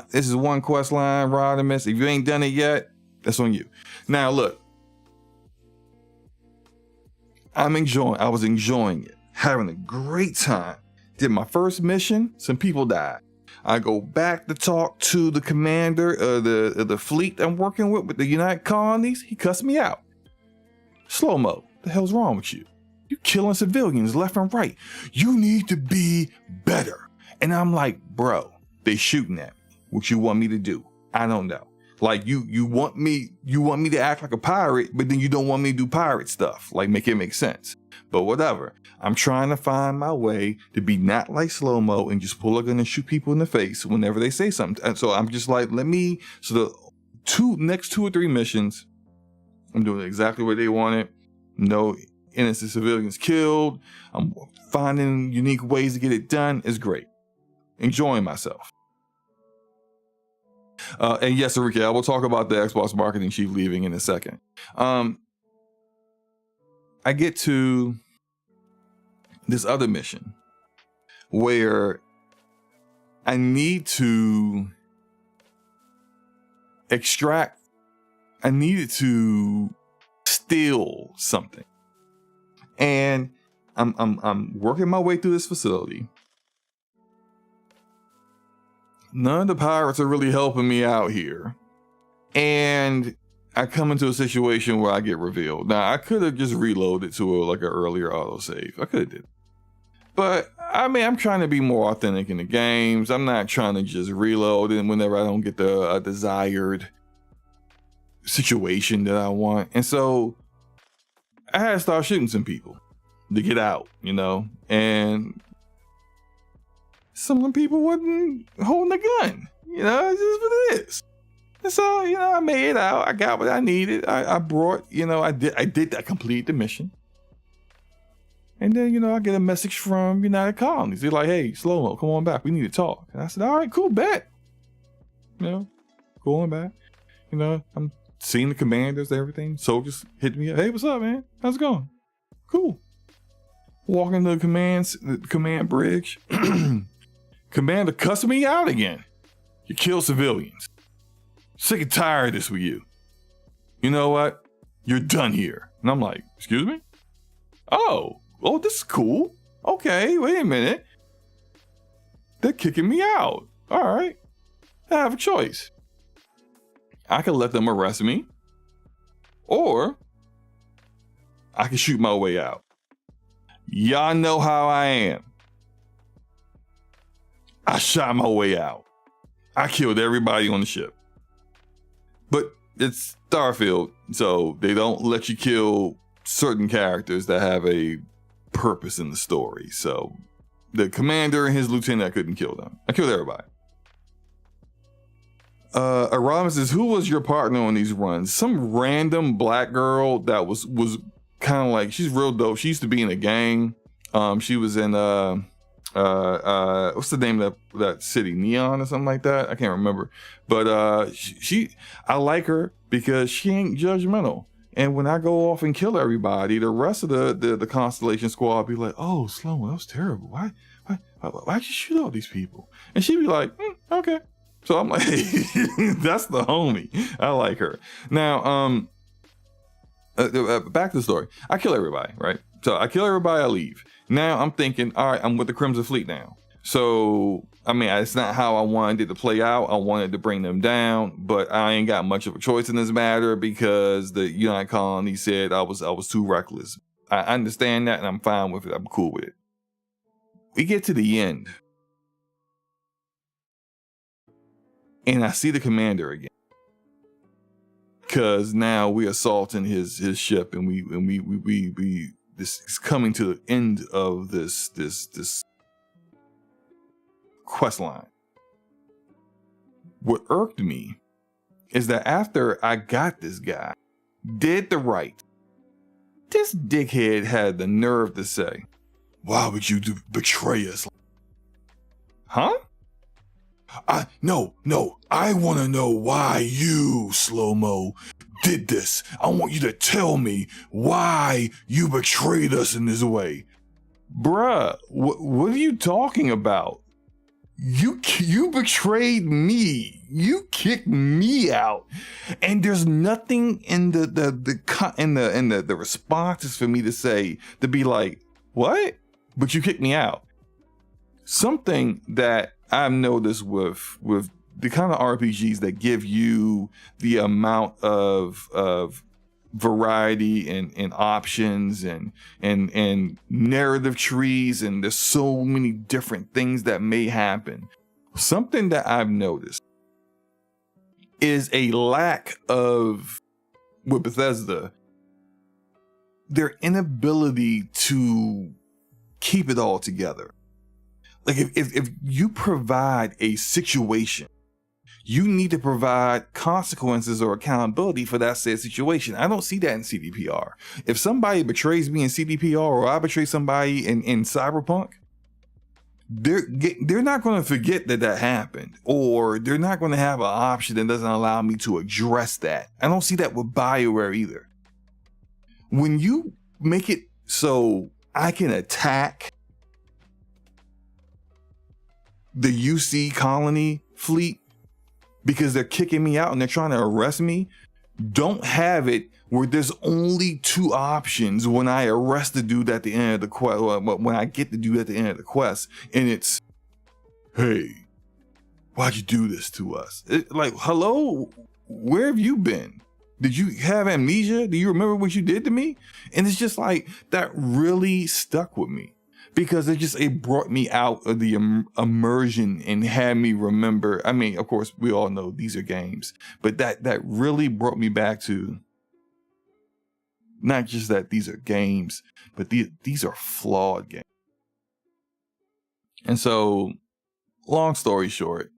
S1: This is one quest line, Rodimus. If you ain't done it yet, that's on you. Now look, I was enjoying it, having a great time. Did my first mission, some people died. I go back to talk to the commander of the fleet I'm working with the United Colonies. He cussed me out. SloMo, the hell's wrong with you? You killing civilians left and right. You need to be better. And I'm like, bro, they shooting at me. What you want me to do? I don't know. Like you want me to act like a pirate, but then you don't want me to do pirate stuff. Like make it make sense. But whatever. I'm trying to find my way to be not like SloMo and just pull a gun and shoot people in the face whenever they say something. And so I'm just like, so the next 2 or 3 missions, I'm doing exactly what they wanted. No innocent civilians killed. I'm finding unique ways to get it done. It's great. Enjoying myself. And yes, Enrique, I will talk about the Xbox marketing chief leaving in a second. I get to this other mission where I needed to steal something. And I'm working my way through this facility. None of the pirates are really helping me out here. And I come into a situation where I get revealed. Now, I could have just reloaded to an earlier autosave. I could have did. But, I mean, I'm trying to be more authentic in the games. I'm not trying to just reload and whenever I don't get the desired situation that I want. And so, I had to start shooting some people to get out, and some of them people wasn't holding a gun. It's just what it is. And so, I made it out. I got what I needed. I brought, I completed the mission. And then, I get a message from United Colonies. They're like, hey, SloMo, come on back. We need to talk. And I said, all right, cool, bet. Going back. I'm seeing the commanders and everything. Soldiers hit me up. Hey, what's up, man? How's it going? Cool. Walking to the command bridge. Commander cussing me out again. You kill civilians. Sick and tired of this with you. You know what? You're done here. And I'm like, excuse me? Oh, this is cool. Okay, wait a minute. They're kicking me out. All right. I have a choice. I can let them arrest me, or I can shoot my way out. Y'all know how I am. I shot my way out. I killed everybody on the ship. But it's Starfield, so they don't let you kill certain characters that have a purpose in the story. So the commander and his lieutenant, I couldn't kill them. I killed everybody. Aramis says, who was your partner on these runs? Some random black girl that was kind of like, she's real dope. She used to be in a gang. She was in what's the name of that city? Neon or something like that? I can't remember. But I like her because she ain't judgmental. And when I go off and kill everybody, the rest of the Constellation Squad be like, oh, SloMo, that was terrible. Why'd you shoot all these people? And she'd be like, okay. So I'm like, that's the homie. I like her. Now, back to the story. I kill everybody, right? So I kill everybody, I leave. Now I'm thinking, all right, I'm with the Crimson Fleet now. So, I mean, it's not how I wanted it to play out. I wanted to bring them down, but I ain't got much of a choice in this matter because the United Colony said I was too reckless. I understand that and I'm fine with it. I'm cool with it. We get to the end. And I see the commander again. Because now we're assaulting his ship and we this is coming to the end of this quest line. What irked me is that after I got this guy, did the right, this dickhead had the nerve to say, why would you betray us? Huh? No, I want to know why you, SloMo, did this. I want you to tell me why you betrayed us in this way. Bruh, what are you talking about? You betrayed me. You kicked me out, and there's nothing in the responses for me to say to be like, what? But you kicked me out. Something that I've noticed with the kind of RPGs that give you the amount of variety and options and narrative trees, and there's so many different things that may happen. Something that I've noticed is a lack of, with Bethesda, their inability to keep it all together. Like if you provide a situation, you need to provide consequences or accountability for that said situation. I don't see that in CDPR. If somebody betrays me in CDPR, or I betray somebody in Cyberpunk, they're not going to forget that happened, or they're not going to have an option that doesn't allow me to address that. I don't see that with BioWare either. When you make it so I can attack the UC colony fleet because they're kicking me out and they're trying to arrest me, don't have it where there's only two options when I arrest the dude at the end of the quest, when I get the dude at the end of the quest, and it's, hey, why'd you do this to us? Like, hello, where have you been? Did you have amnesia? Do you remember what you did to me? And it's just like, that really stuck with me, because it brought me out of the immersion and had me remember. I mean, of course, we all know these are games, but that really brought me back to not just that these are games, but these are flawed games. And so, long story short,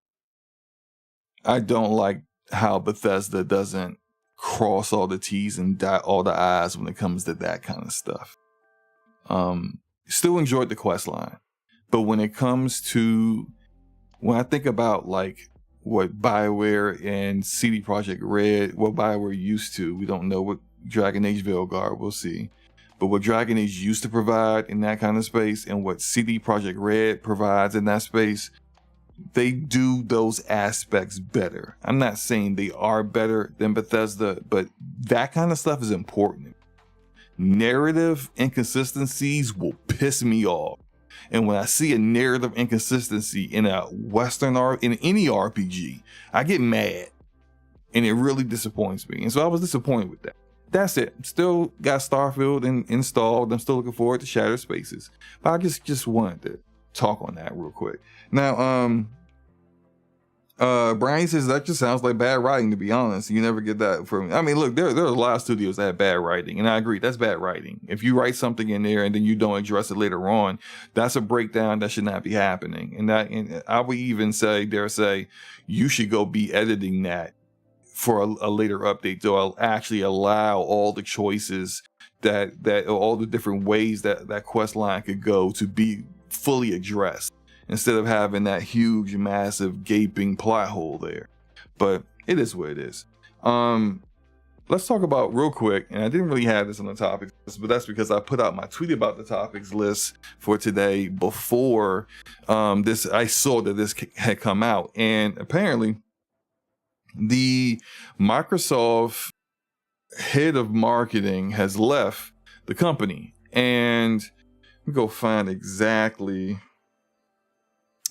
S1: I don't like how Bethesda doesn't cross all the T's and dot all the I's when it comes to that kind of stuff. Still enjoyed the quest line, but when it comes to, when I think about like what BioWare and CD Projekt Red, what BioWare used to, we don't know what Dragon Age Veilguard, we'll see, but what Dragon Age used to provide in that kind of space and what CD Projekt Red provides in that space, they do those aspects better. I'm not saying they are better than Bethesda, but that kind of stuff is important. Narrative inconsistencies will piss me off. And when I see a narrative inconsistency in a in any RPG, I get mad. And it really disappoints me. And so I was disappointed with that. That's it. Still got Starfield installed. I'm still looking forward to Shattered Spaces. But I just wanted to talk on that real quick. Now, Brian says that just sounds like bad writing, to be honest. You never get that from me. I mean, look, there are a lot of studios that have bad writing, and I agree, that's bad writing. If you write something in there and then you don't address it later on, that's a breakdown that should not be happening. And I would even dare say, you should go be editing that for a later update to actually allow all the choices that all the different ways that quest line could go to be fully addressed, instead of having that huge, massive, gaping plot hole there. But it is what it is. Let's talk about real quick, and I didn't really have this on the topics list, but that's because I put out my tweet about the topics list for today before I saw that this had come out. And apparently, the Microsoft head of marketing has left the company. And let me go find exactly.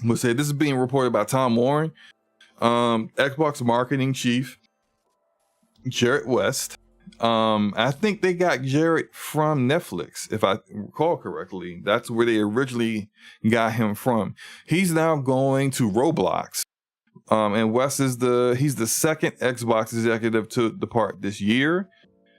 S1: We'll say this is being reported by Tom Warren, Xbox marketing chief Jarrett West. I think they got Jarrett from Netflix, if I recall correctly. That's where they originally got him from. He's now going to Roblox. And West he's the second Xbox executive to depart this year.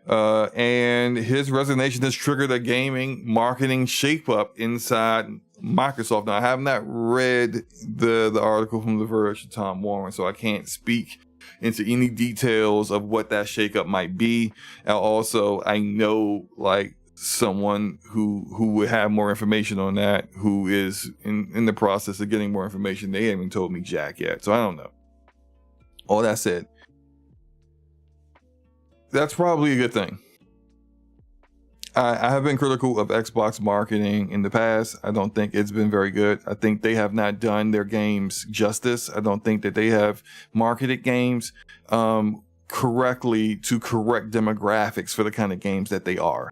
S1: And his resignation has triggered a gaming marketing shakeup inside Microsoft. Now, I have not read the article from The Verge to Tom Warren, so I can't speak into any details of what that shakeup might be. And also, I know like someone who would have more information on that, who is in the process of getting more information. They haven't told me jack yet, so I don't know. All that said, that's probably a good thing. I have been critical of Xbox marketing in the past. I don't think it's been very good. I think they have not done their games justice. I don't think that they have marketed games correctly to correct demographics for the kind of games that they are.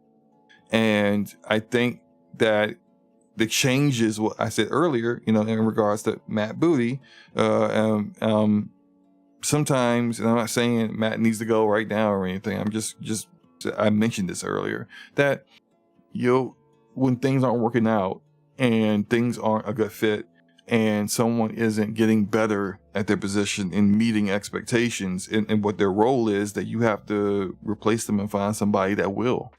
S1: And I think that the changes, what I said earlier, in regards to Matt Booty, sometimes, and I'm not saying Matt needs to go right now or anything. I'm just I mentioned this earlier, that when things aren't working out and things aren't a good fit and someone isn't getting better at their position and meeting expectations and what their role is, that you have to replace them and find somebody that will.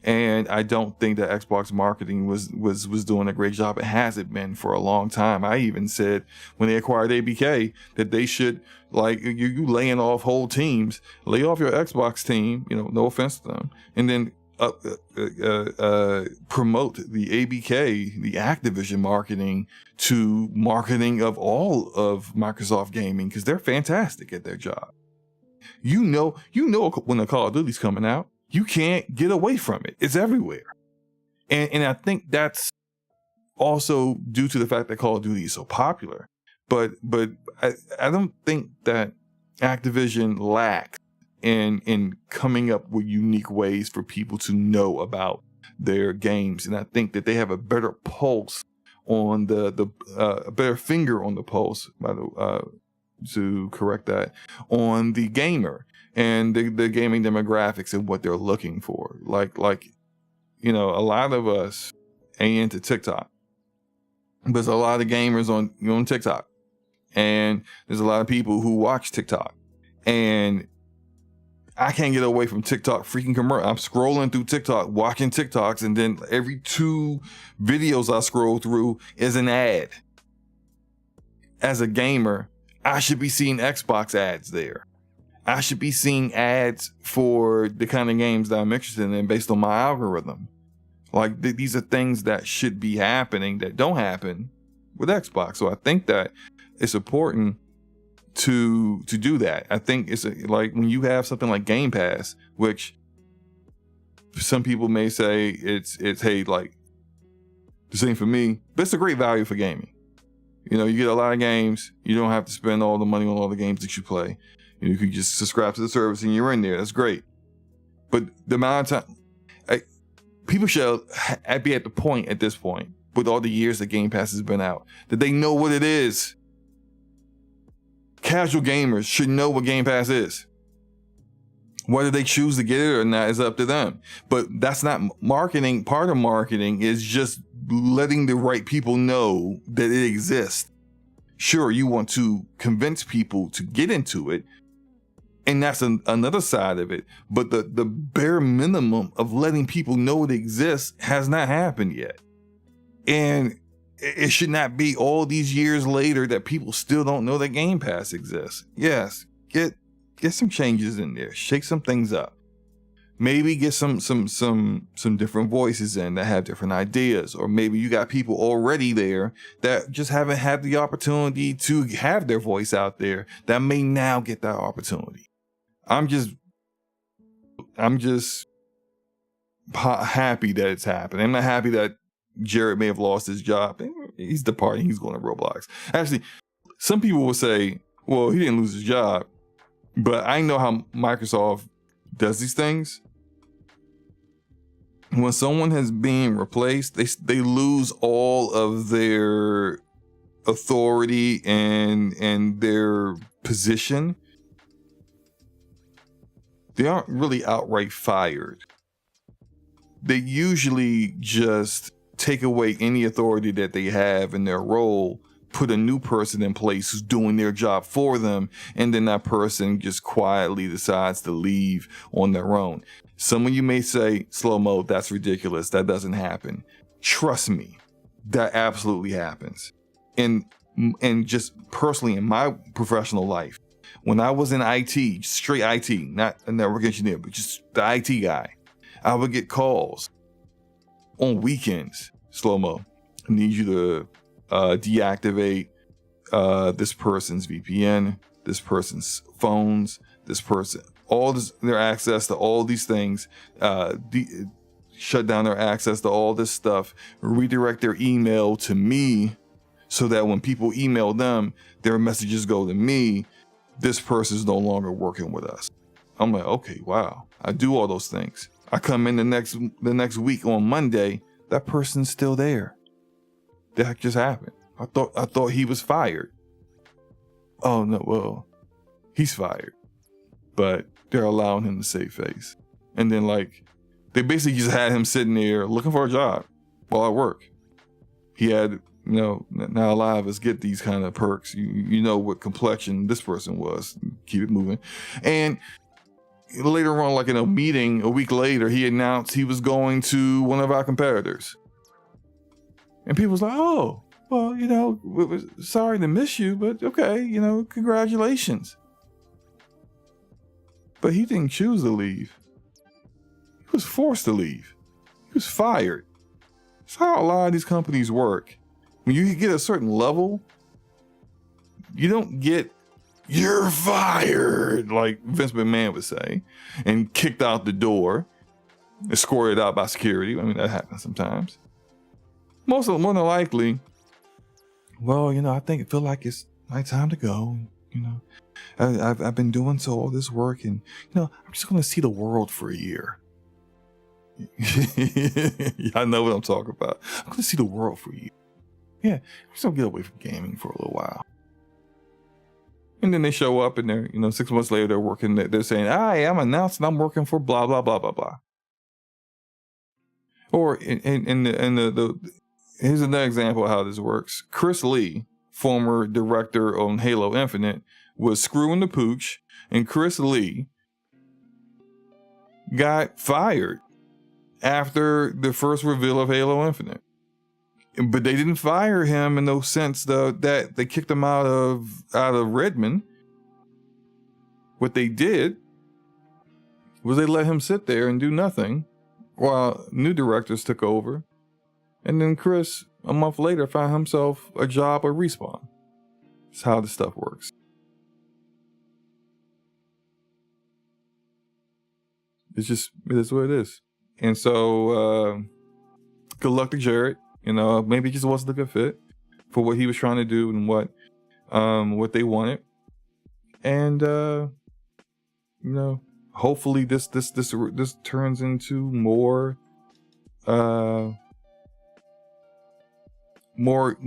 S1: And I don't think that Xbox marketing was doing a great job. It hasn't been for a long time. I even said when they acquired ABK that they should, like, you laying off whole teams, lay off your Xbox team, no offense to them, and then promote the ABK, the Activision marketing, to marketing of all of Microsoft gaming, because they're fantastic at their job. You know when the Call of Duty's coming out. You can't get away from it. It's everywhere. And I think that's also due to the fact that Call of Duty is so popular. But I don't think that Activision lacks in coming up with unique ways for people to know about their games. And I think that they have a better pulse on a better finger on the pulse, to correct that, on the gamer and the gaming demographics and what they're looking for. Like a lot of us ain't into TikTok, but there's a lot of gamers on TikTok, and there's a lot of people who watch TikTok, and I can't get away from TikTok freaking commercial. I'm scrolling through TikTok, watching TikToks, and then every 2 videos I scroll through is an ad. As a gamer, I should be seeing Xbox ads there. I should be seeing ads for the kind of games that I'm interested in based on my algorithm. Like, these are things that should be happening that don't happen with Xbox. So I think that it's important to do that. I think it's like when you have something like Game Pass, which some people may say it's hey, like, the same for me, but it's a great value for gaming. You get a lot of games. You don't have to spend all the money on all the games that you play. You can just subscribe to the service and you're in there. That's great. But the amount of time, people should be at the point at this point, with all the years that Game Pass has been out, that they know what it is. Casual gamers should know what Game Pass is. Whether they choose to get it or not is up to them. But that's not marketing. Part of marketing is just letting the right people know that it exists. Sure, you want to convince people to get into it, and that's another side of it. But the bare minimum of letting people know it exists has not happened yet. And it should not be all these years later that people still don't know that Game Pass exists. Yes, get some changes in there. Shake some things up. Maybe get some different voices in that have different ideas. Or maybe you got people already there that just haven't had the opportunity to have their voice out there that may now get that opportunity. I'm just happy that it's happening. I'm not happy that Jared may have lost his job. He's departing. He's going to Roblox. Actually, some people will say, well, he didn't lose his job. But I know how Microsoft does these things. When someone has been replaced, they lose all of their authority and their position. They aren't really outright fired. They usually just take away any authority that they have in their role, put a new person in place who's doing their job for them, and then that person just quietly decides to leave on their own. Some of you may say, SloMo, that's ridiculous. That doesn't happen. Trust me, that absolutely happens. And just personally in my professional life, when I was in IT, straight IT, not a network engineer, but just the IT guy, I would get calls on weekends. SloMo, I need you to deactivate this person's VPN, this person's phones, this person, all this, their access to all these things, shut down their access to all this stuff, redirect their email to me so that when people email them, their messages go to me. This person's no longer working with us. I'm like, okay, wow. I do all those things. I come in the next week on Monday, that person's still there. That just happened. I thought he was fired. Oh no, well, he's fired. But they're allowing him to save face. And then like they basically just had him sitting there looking for a job while at work. He had, now a lot of us get these kind of perks. You know what complexion this person was. Keep it moving. And later on, like in a meeting a week later, he announced he was going to one of our competitors. And people was like, oh, well, sorry to miss you, but okay, congratulations. But he didn't choose to leave. He was forced to leave. He was fired. That's how a lot of these companies work. When you get a certain level, you don't get, you're fired, like Vince McMahon would say, and kicked out the door, escorted out by security. I mean, that happens sometimes. More than likely, well, I feel like it's my time to go. I've been doing all this work, and I'm just going to see the world for a year. I know what I'm talking about. I'm going to see the world for a year. Yeah, I'm just going to get away from gaming for a little while. And then they show up, and they're 6 months later they're working. They're saying, "Hi, I'm announcing I'm working for blah blah blah blah blah." Or here's another example of how this works. Chris Lee, former director on Halo Infinite, was screwing the pooch, and Chris Lee got fired after the first reveal of Halo Infinite. But they didn't fire him in no sense that they kicked him out of Redmond. What they did was they let him sit there and do nothing while new directors took over. And then Chris, a month later, found himself a job at Respawn. That's how this stuff works. It is what it is. And so, good luck to Jared. Maybe it just wasn't a good fit for what he was trying to do and what they wanted. And hopefully this turns into more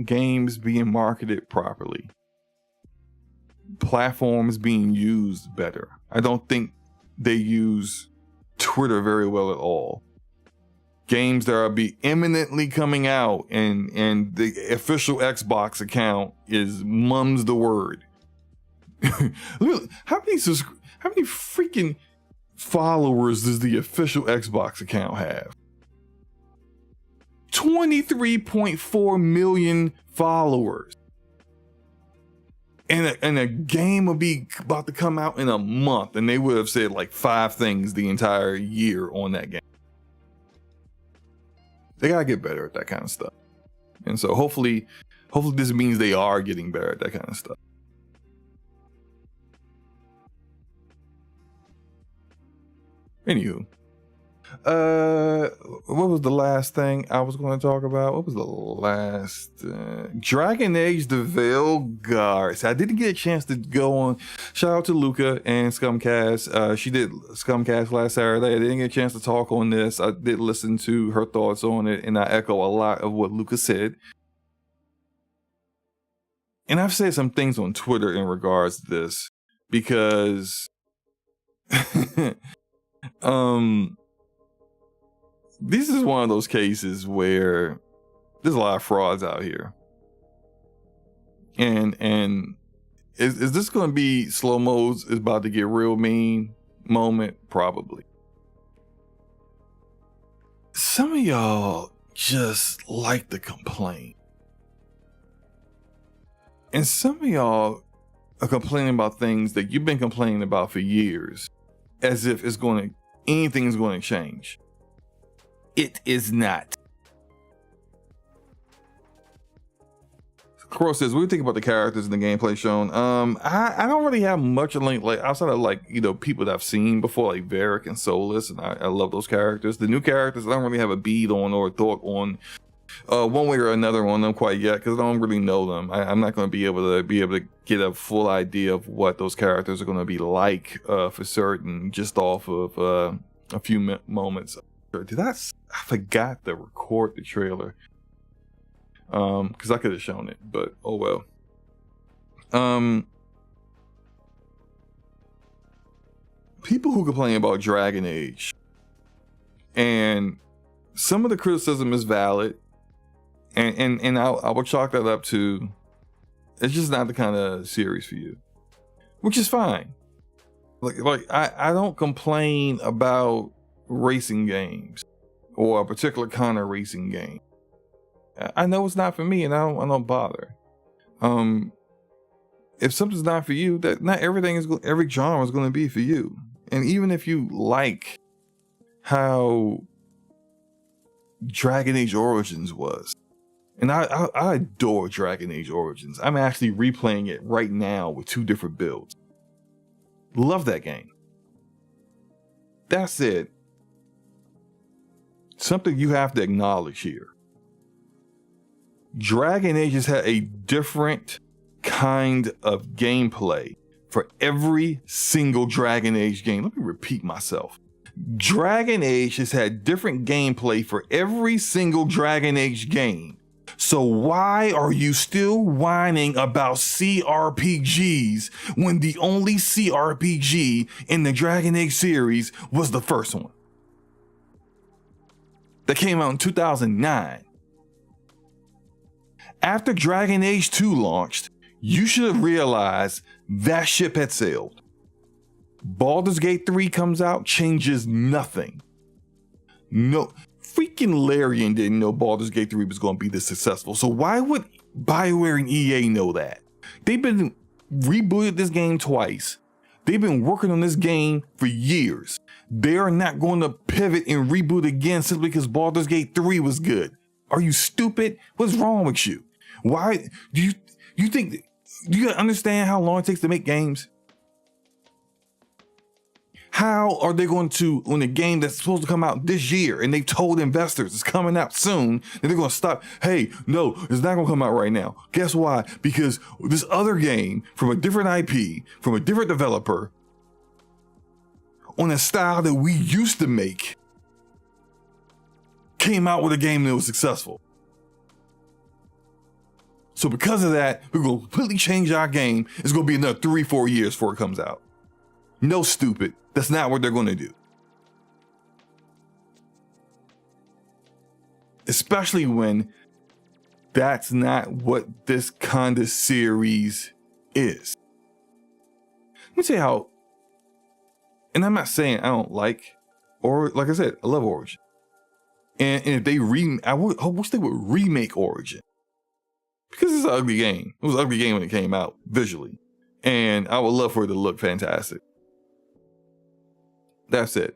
S1: games being marketed properly, platforms being used better. I don't think they use Twitter very well at all. Games that are imminently coming out, and the official Xbox account is mum's the word. How many freaking followers does the official Xbox account have? 23.4 million followers. And a game will be about to come out in a month, and they would have said like 5 things the entire year on that game. They gotta get better at that kind of stuff. And so hopefully this means they are getting better at that kind of stuff. Anywho, what was the last thing I was going to talk about? What was the last? Dragon Age: The Veiled Guards. I didn't get a chance to go on. Shout out to Luca and Scumcast. She did Scumcast last Saturday. I didn't get a chance to talk on this. I did listen to her thoughts on it, and I echo a lot of what Luca said. And I've said some things on Twitter in regards to this because this is one of those cases where there's a lot of frauds out here. And is this going to be SloMo's is about to get real mean moment? Probably. Some of y'all just like to complain. And some of y'all are complaining about things that you've been complaining about for years, as if anything is going to change. It is not. Crow says, what do you think about the characters in the gameplay shown? I don't really have much like outside of people that I've seen before, like Varric and Solus, and I love those characters. The new characters, I don't really have a bead on or a thought on one way or another on them quite yet, because I don't really know them. I'm not going to be able to get a full idea of what those characters are going to be like for certain, just off of a few moments. I forgot to record the trailer because I could have shown it, but oh well. People who complain about Dragon Age And some of the criticism is valid. And I will chalk that up to it's just not the kind of series for you, which is fine. Like I don't complain about racing games or a particular kind of racing game. I know it's not for me, and I don't bother. If something's not for you, that not everything is every genre is going to be for you. And even if you like how Dragon Age Origins was, and I adore Dragon Age Origins. I'm actually replaying it right now with 2 different builds. Love that game. That's it. Something you have to acknowledge here. Dragon Age has had a different kind of gameplay for every single Dragon Age game. Let me repeat myself. Dragon Age has had different gameplay for every single Dragon Age game. So why are you still whining about CRPGs when the only CRPG in the Dragon Age series was the first one? That came out in 2009. After Dragon Age 2 launched, you should have realized that ship had sailed. Baldur's Gate 3 comes out, changes nothing. No, freaking Larian didn't know Baldur's Gate 3 was going to be this successful. So why would BioWare and EA know that? They've been rebooted this game twice. They've been working on this game for years. They are not going to pivot and reboot again simply because Baldur's Gate 3 was good. Are you stupid? What's wrong with you? Why do you think, do you understand how long it takes to make games? How are they going to, on a game that's supposed to come out this year and they told investors it's coming out soon, and they're going to stop? Hey, no, it's not going to come out right now. Guess why? Because this other game from a different IP, from a different developer, on a style that we used to make, came out with a game that was successful. So because of that, we're going to completely change our game. It's going to be another 3-4 years before it comes out. No, stupid. That's not what they're going to do. Especially when that's not what this kind of series is. Let me tell you how, and I'm not saying I don't like, or like I said, I love Origin. And if they I wish they would remake Origin. Because it's an ugly game. It was an ugly game when it came out, visually. And I would love for it to look fantastic. That's it.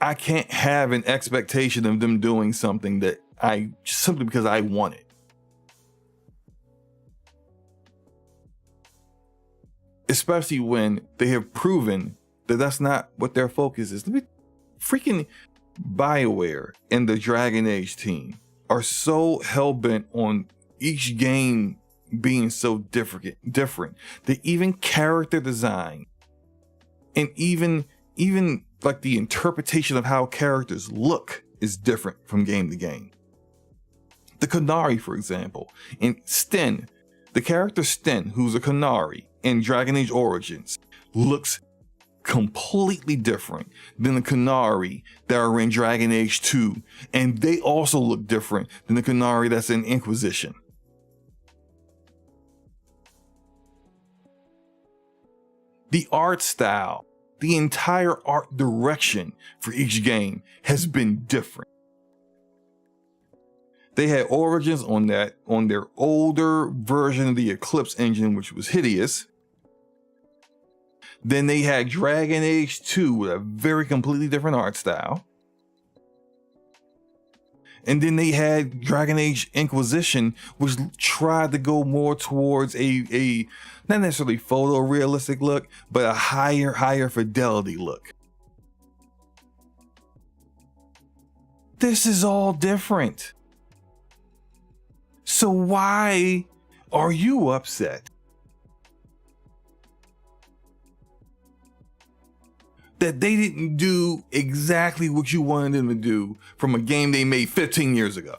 S1: I can't have an expectation of them doing something that simply because I want it. Especially when they have proven that that's not what their focus is. Freaking BioWare and the Dragon Age team are so hell-bent on each game being so different that even character design and even like the interpretation of how characters look is different from game to game. The Qunari, for example, in Sten, the character Sten, who's a Qunari in Dragon Age Origins, looks completely different than the Qunari that are in Dragon Age 2, and they also look different than the Qunari that's in Inquisition. The art style, the entire art direction for each game has been different. They had Origins on their older version of the Eclipse engine, which was hideous. Then they had Dragon Age 2 with a very completely different art style. And then they had Dragon Age Inquisition, which tried to go more towards a not necessarily photorealistic look, but a higher fidelity look. This is all different. So why are you upset that they didn't do exactly what you wanted them to do from a game they made 15 years ago?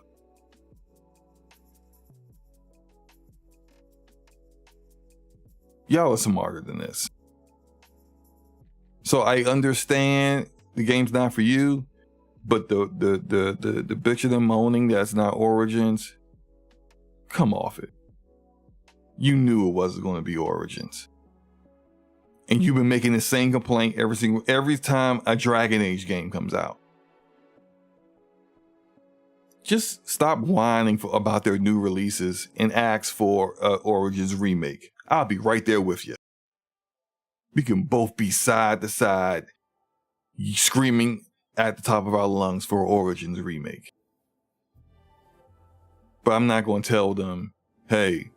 S1: Y'all are smarter than this. So I understand the game's not for you, but the bitching and moaning that's not Origins, come off it. You knew it wasn't going to be Origins. And you've been making the same complaint every time a Dragon Age game comes out. Just stop whining about their new releases and ask for Origins remake. I'll be right there with you. We can both be side to side, screaming at the top of our lungs for Origins remake. But I'm not going to tell them, hey,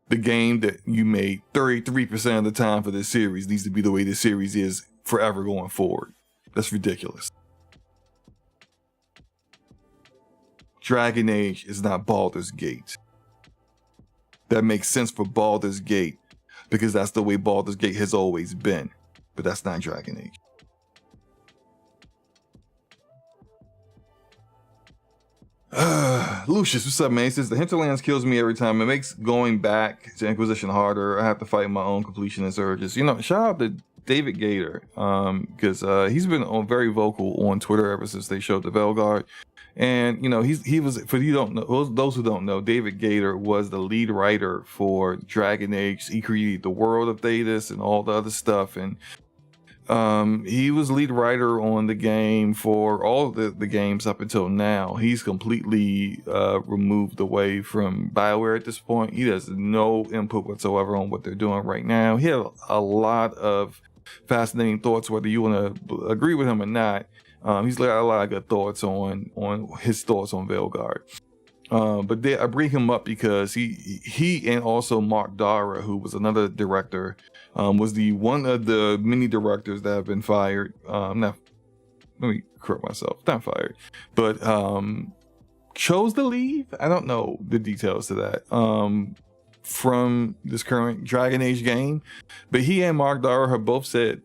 S1: the game that you made 33% of the time for this series needs to be the way this series is forever going forward. That's ridiculous. Dragon Age is not Baldur's Gate. That makes sense for Baldur's Gate because that's the way Baldur's Gate has always been. But that's not Dragon Age. Lucius, what's up, man? He says, the Hinterlands kills me every time. It makes going back to Inquisition harder. I have to fight my own completionist urges. You know, shout out to David Gator, because he's been very vocal on Twitter ever since they showed the Velguard. And, you know, he was, for you don't know, those who don't know, David Gator was the lead writer for Dragon Age. He created the world of Thetis and all the other stuff. And he was lead writer on the game for all of the games up until now. He's completely removed away from BioWare at this point. He has no input whatsoever on what they're doing right now. He had a lot of fascinating thoughts, whether you want to agree with him or not. He's got a lot of good thoughts on his thoughts on Velguard. But I bring him up because he and also Mark Dara, who was another director, was one of the many directors that have been fired. Let me correct myself, not fired, but chose to leave. I don't know the details to that from this current Dragon Age game, but he and Mark Dara have both said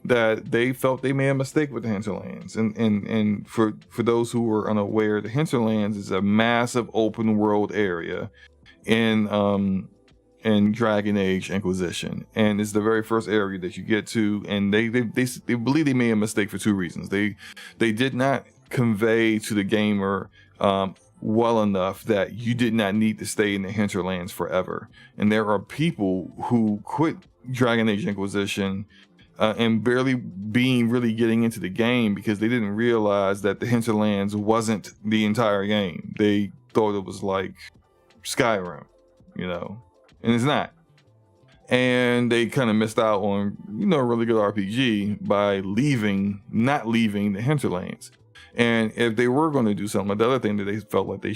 S1: that they felt they made a mistake with the Hinterlands. And for those who were unaware, the Hinterlands is a massive open world area in Dragon Age Inquisition. And it's the very first area that you get to, and they believe they made a mistake for two reasons. They did not convey to the gamer well enough that you did not need to stay in the Hinterlands forever. And there are people who quit Dragon Age Inquisition and barely really getting into the game because they didn't realize that the Hinterlands wasn't the entire game. They thought it was like Skyrim, you know, and it's not. And they kind of missed out on, you know, a really good RPG by not leaving the Hinterlands. And if they were going to do something, the other thing that they felt like they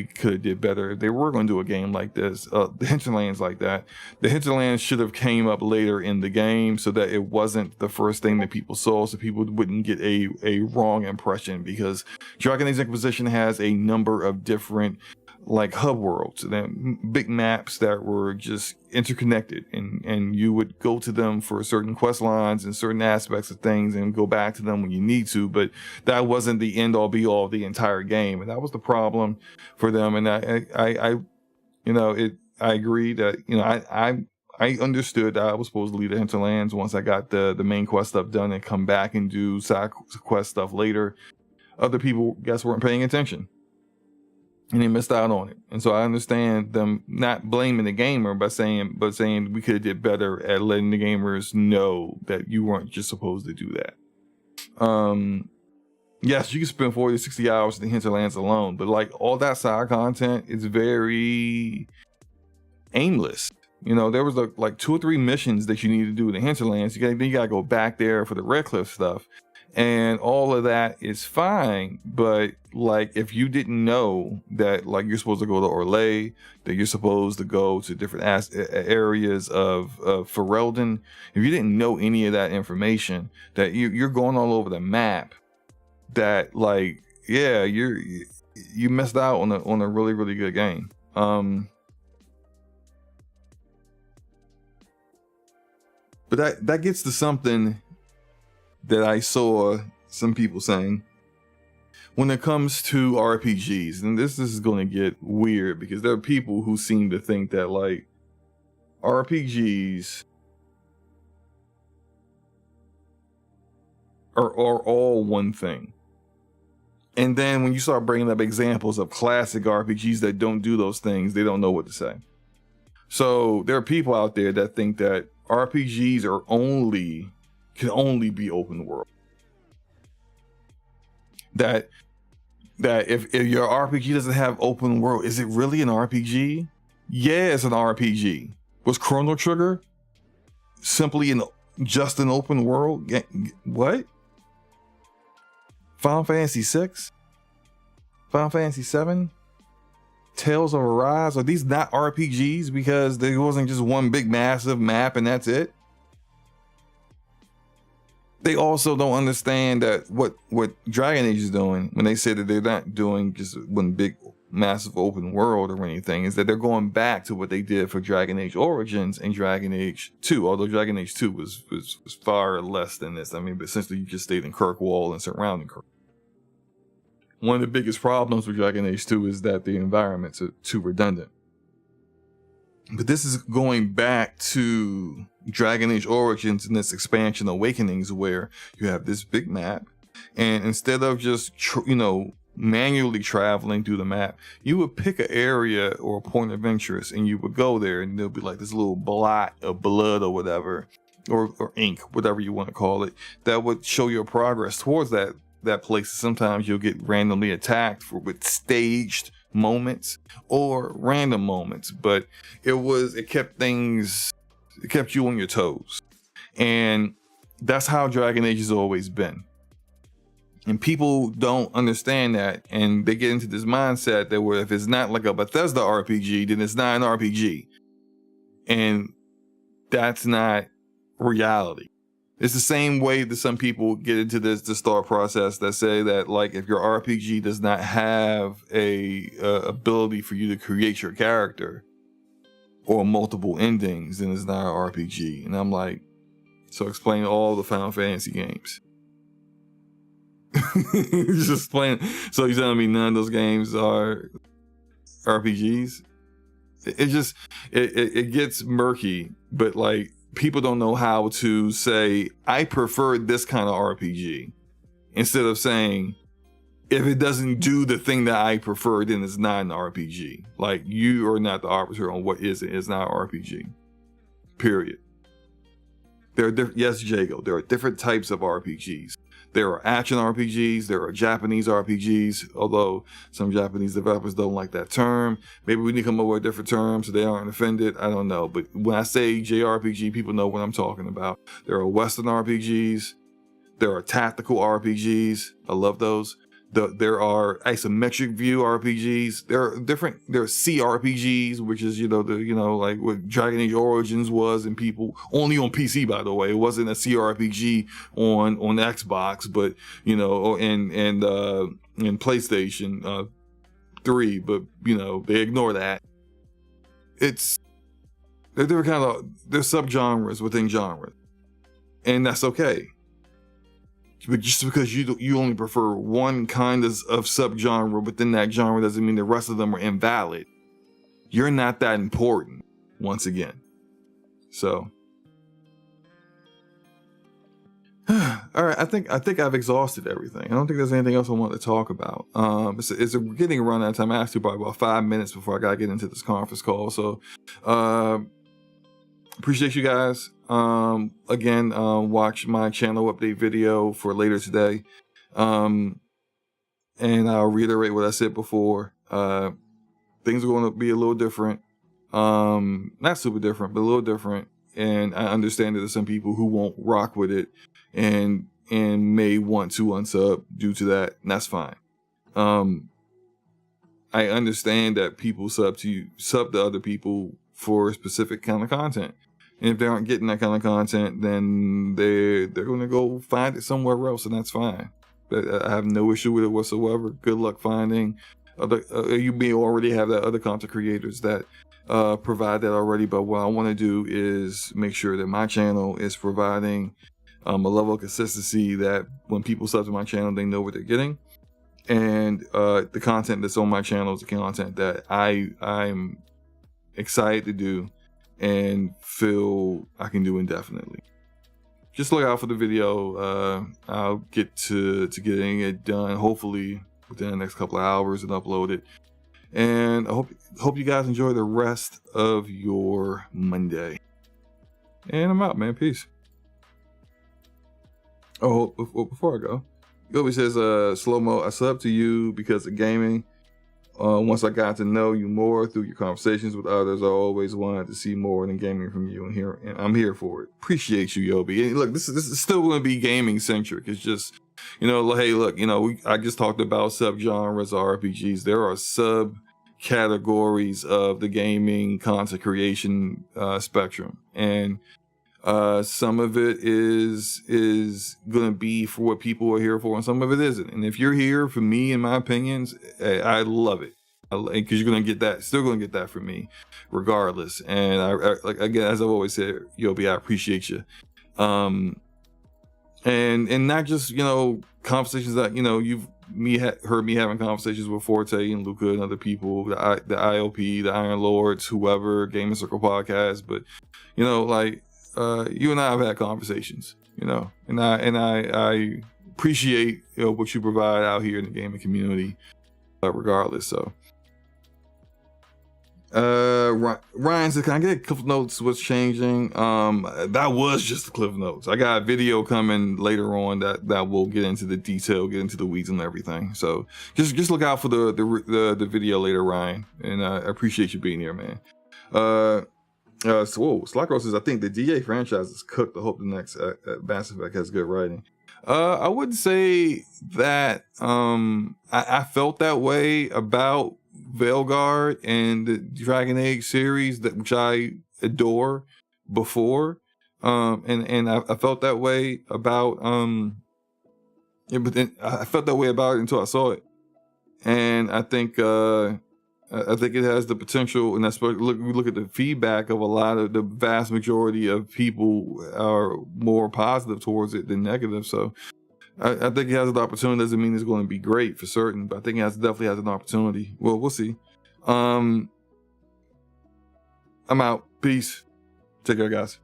S1: could have did better, if they were going to do a game like this, the Hinterlands like that, the Hinterlands should have came up later in the game so that it wasn't the first thing that people saw, so people wouldn't get a wrong impression, because Dragon Age Inquisition has a number of different like hub worlds, big maps that were just interconnected, and you would go to them for certain quest lines and certain aspects of things and go back to them when you need to, but that wasn't the end all be all of the entire game, and that was the problem for them. And I you know, I agree that, you know, I understood that I was supposed to leave the Hinterlands once I got the main quest stuff done and come back and do side quest stuff later. Other people, guess, weren't paying attention, and they missed out on it. And so I understand them not blaming the gamer, but saying we could have did better at letting the gamers know that you weren't just supposed to do that. Yes, you can spend 40 to 60 hours in the Hinterlands alone, but like all that side content is very aimless. You know, there was like 2 or 3 missions that you need to do in the Hinterlands. Then you gotta go back there for the Redcliffe stuff. And all of that is fine, but like if you didn't know that like you're supposed to go to Orlais, that you're supposed to go to different areas of Ferelden, if you didn't know any of that information, that you're going all over the map, that like, yeah, you missed out on a really, really good game. But that gets to something that I saw some people saying when it comes to RPGs, and this is going to get weird because there are people who seem to think that like RPGs are all one thing. And then when you start bringing up examples of classic RPGs that don't do those things, they don't know what to say. So there are people out there that think that RPGs can only be open world. That if your RPG doesn't have open world, is it really an RPG? Yeah, it's an RPG. Was Chrono Trigger simply just an open world? What? Final Fantasy 6? Final Fantasy 7? Tales of Arise? Are these not RPGs because there wasn't just one big massive map and that's it? They also don't understand that what Dragon Age is doing when they say that they're not doing just one big massive open world or anything, is that they're going back to what they did for Dragon Age Origins and Dragon Age 2, although Dragon Age 2 was far less than this. I mean, but essentially you just stayed in Kirkwall and surrounding Kirkwall. One of the biggest problems with Dragon Age 2 is that the environments are too redundant. But this is going back to Dragon Age Origins and this expansion Awakenings, where you have this big map, and instead of just manually traveling through the map, you would pick an area or a point of interest and you would go there, and there'll be like this little blot of blood or whatever, or ink, whatever you want to call it, that would show your progress towards that place. Sometimes you'll get randomly attacked with staged moments or random moments, but it kept you on your toes. And that's how Dragon Age has always been. And people don't understand that, and they get into this mindset that where if it's not like a Bethesda RPG, then it's not an RPG. And that's not reality. It's the same way that some people get into the thought process that say that, like, if your RPG does not have a ability for you to create your character or multiple endings, then it's not an RPG. And I'm like, so explain all the Final Fantasy games. Just explain. So you're telling me none of those games are RPGs? It gets murky, but like, people don't know how to say, I prefer this kind of RPG, instead of saying, if it doesn't do the thing that I prefer, then it's not an RPG. Like, you are not the arbiter on what is it. It's not an RPG. Period. Yes, Jago, there are different types of RPGs. There are action RPGs, there are Japanese RPGs, although some Japanese developers don't like that term. Maybe we need to come up with a different term so they aren't offended. I don't know. But when I say JRPG, people know what I'm talking about. There are Western RPGs. There are tactical RPGs. I love those. There are isometric view RPGs. There are CRPGs, which is, like what Dragon Age Origins was, and people only on PC, by the way. It wasn't a CRPG on Xbox, but and PlayStation 3, but they ignore that. They're subgenres within genres, and that's okay. But just because you only prefer one kind of subgenre within that genre doesn't mean the rest of them are invalid. You're not that important, once again. So, all right. I think I've exhausted everything. I don't think there's anything else I want to talk about. It's getting around that time. I asked you probably about 5 minutes before I gotta get into this conference call. So, appreciate you guys. Again, watch my channel update video for later today. And I'll reiterate what I said before. Things are going to be a little different. Not super different, but a little different. And I understand that there's some people who won't rock with it and may want to unsub due to that. And that's fine. I understand that people sub to other people for a specific kind of content. And if they aren't getting that kind of content, then they're going to go find it somewhere else, and that's fine. I have no issue with it whatsoever. Good luck finding other. You may already have that other content creators that provide that already. But what I want to do is make sure that my channel is providing a level of consistency that when people sub to my channel, they know what they're getting. And the content that's on my channel is the content that I'm excited to do and feel I can do indefinitely. just look out for the video. I'll get to getting it done hopefully within the next couple of hours and upload it. And I hope you guys enjoy the rest of your Monday. And I'm out, man. Peace. Oh, before I go, Yobi says, SloMo, I sub to you because of gaming. Once I got to know you more through your conversations with others, I always wanted to see more than gaming from you, and I'm here for it. Appreciate you, Yobi. And look, this is still going to be gaming centric. It's just, hey, look, I just talked about subgenres of RPGs. There are subcategories of the gaming content creation spectrum, and some of it is going to be for what people are here for, and some of it isn't. And if you're here for me and my opinions, I love it, because you're going to get that, still going to get that from me regardless. And I like, again, as I've always said, Yobi, I appreciate you. And not just, conversations that, you've heard me having conversations with Forte and Luca and other people, the IOP, the Iron Lords, whoever, Gaming Circle podcast, but you and I have had conversations, and I appreciate what you provide out here in the gaming community, regardless. So, Ryan said, "Can I get a cliff notes? What's changing?" That was just the cliff notes. I got a video coming later on that will get into the detail, get into the weeds and everything. So just look out for the video later, Ryan. And I appreciate you being here, man. Slackrose says, I think the DA franchise is cooked. I hope the next Mass Effect has good writing. I would say that I felt that way about Veilguard and the Dragon Age series, which I adore before. And I felt that way about but then I felt that way about it until I saw it. And I think it has the potential, and that's what look at the feedback of a lot of the vast majority of people are more positive towards it than negative. So I think it has an opportunity. Doesn't mean it's going to be great for certain, but I think it definitely has an opportunity. Well, we'll see. I'm out. Peace. Take care, guys.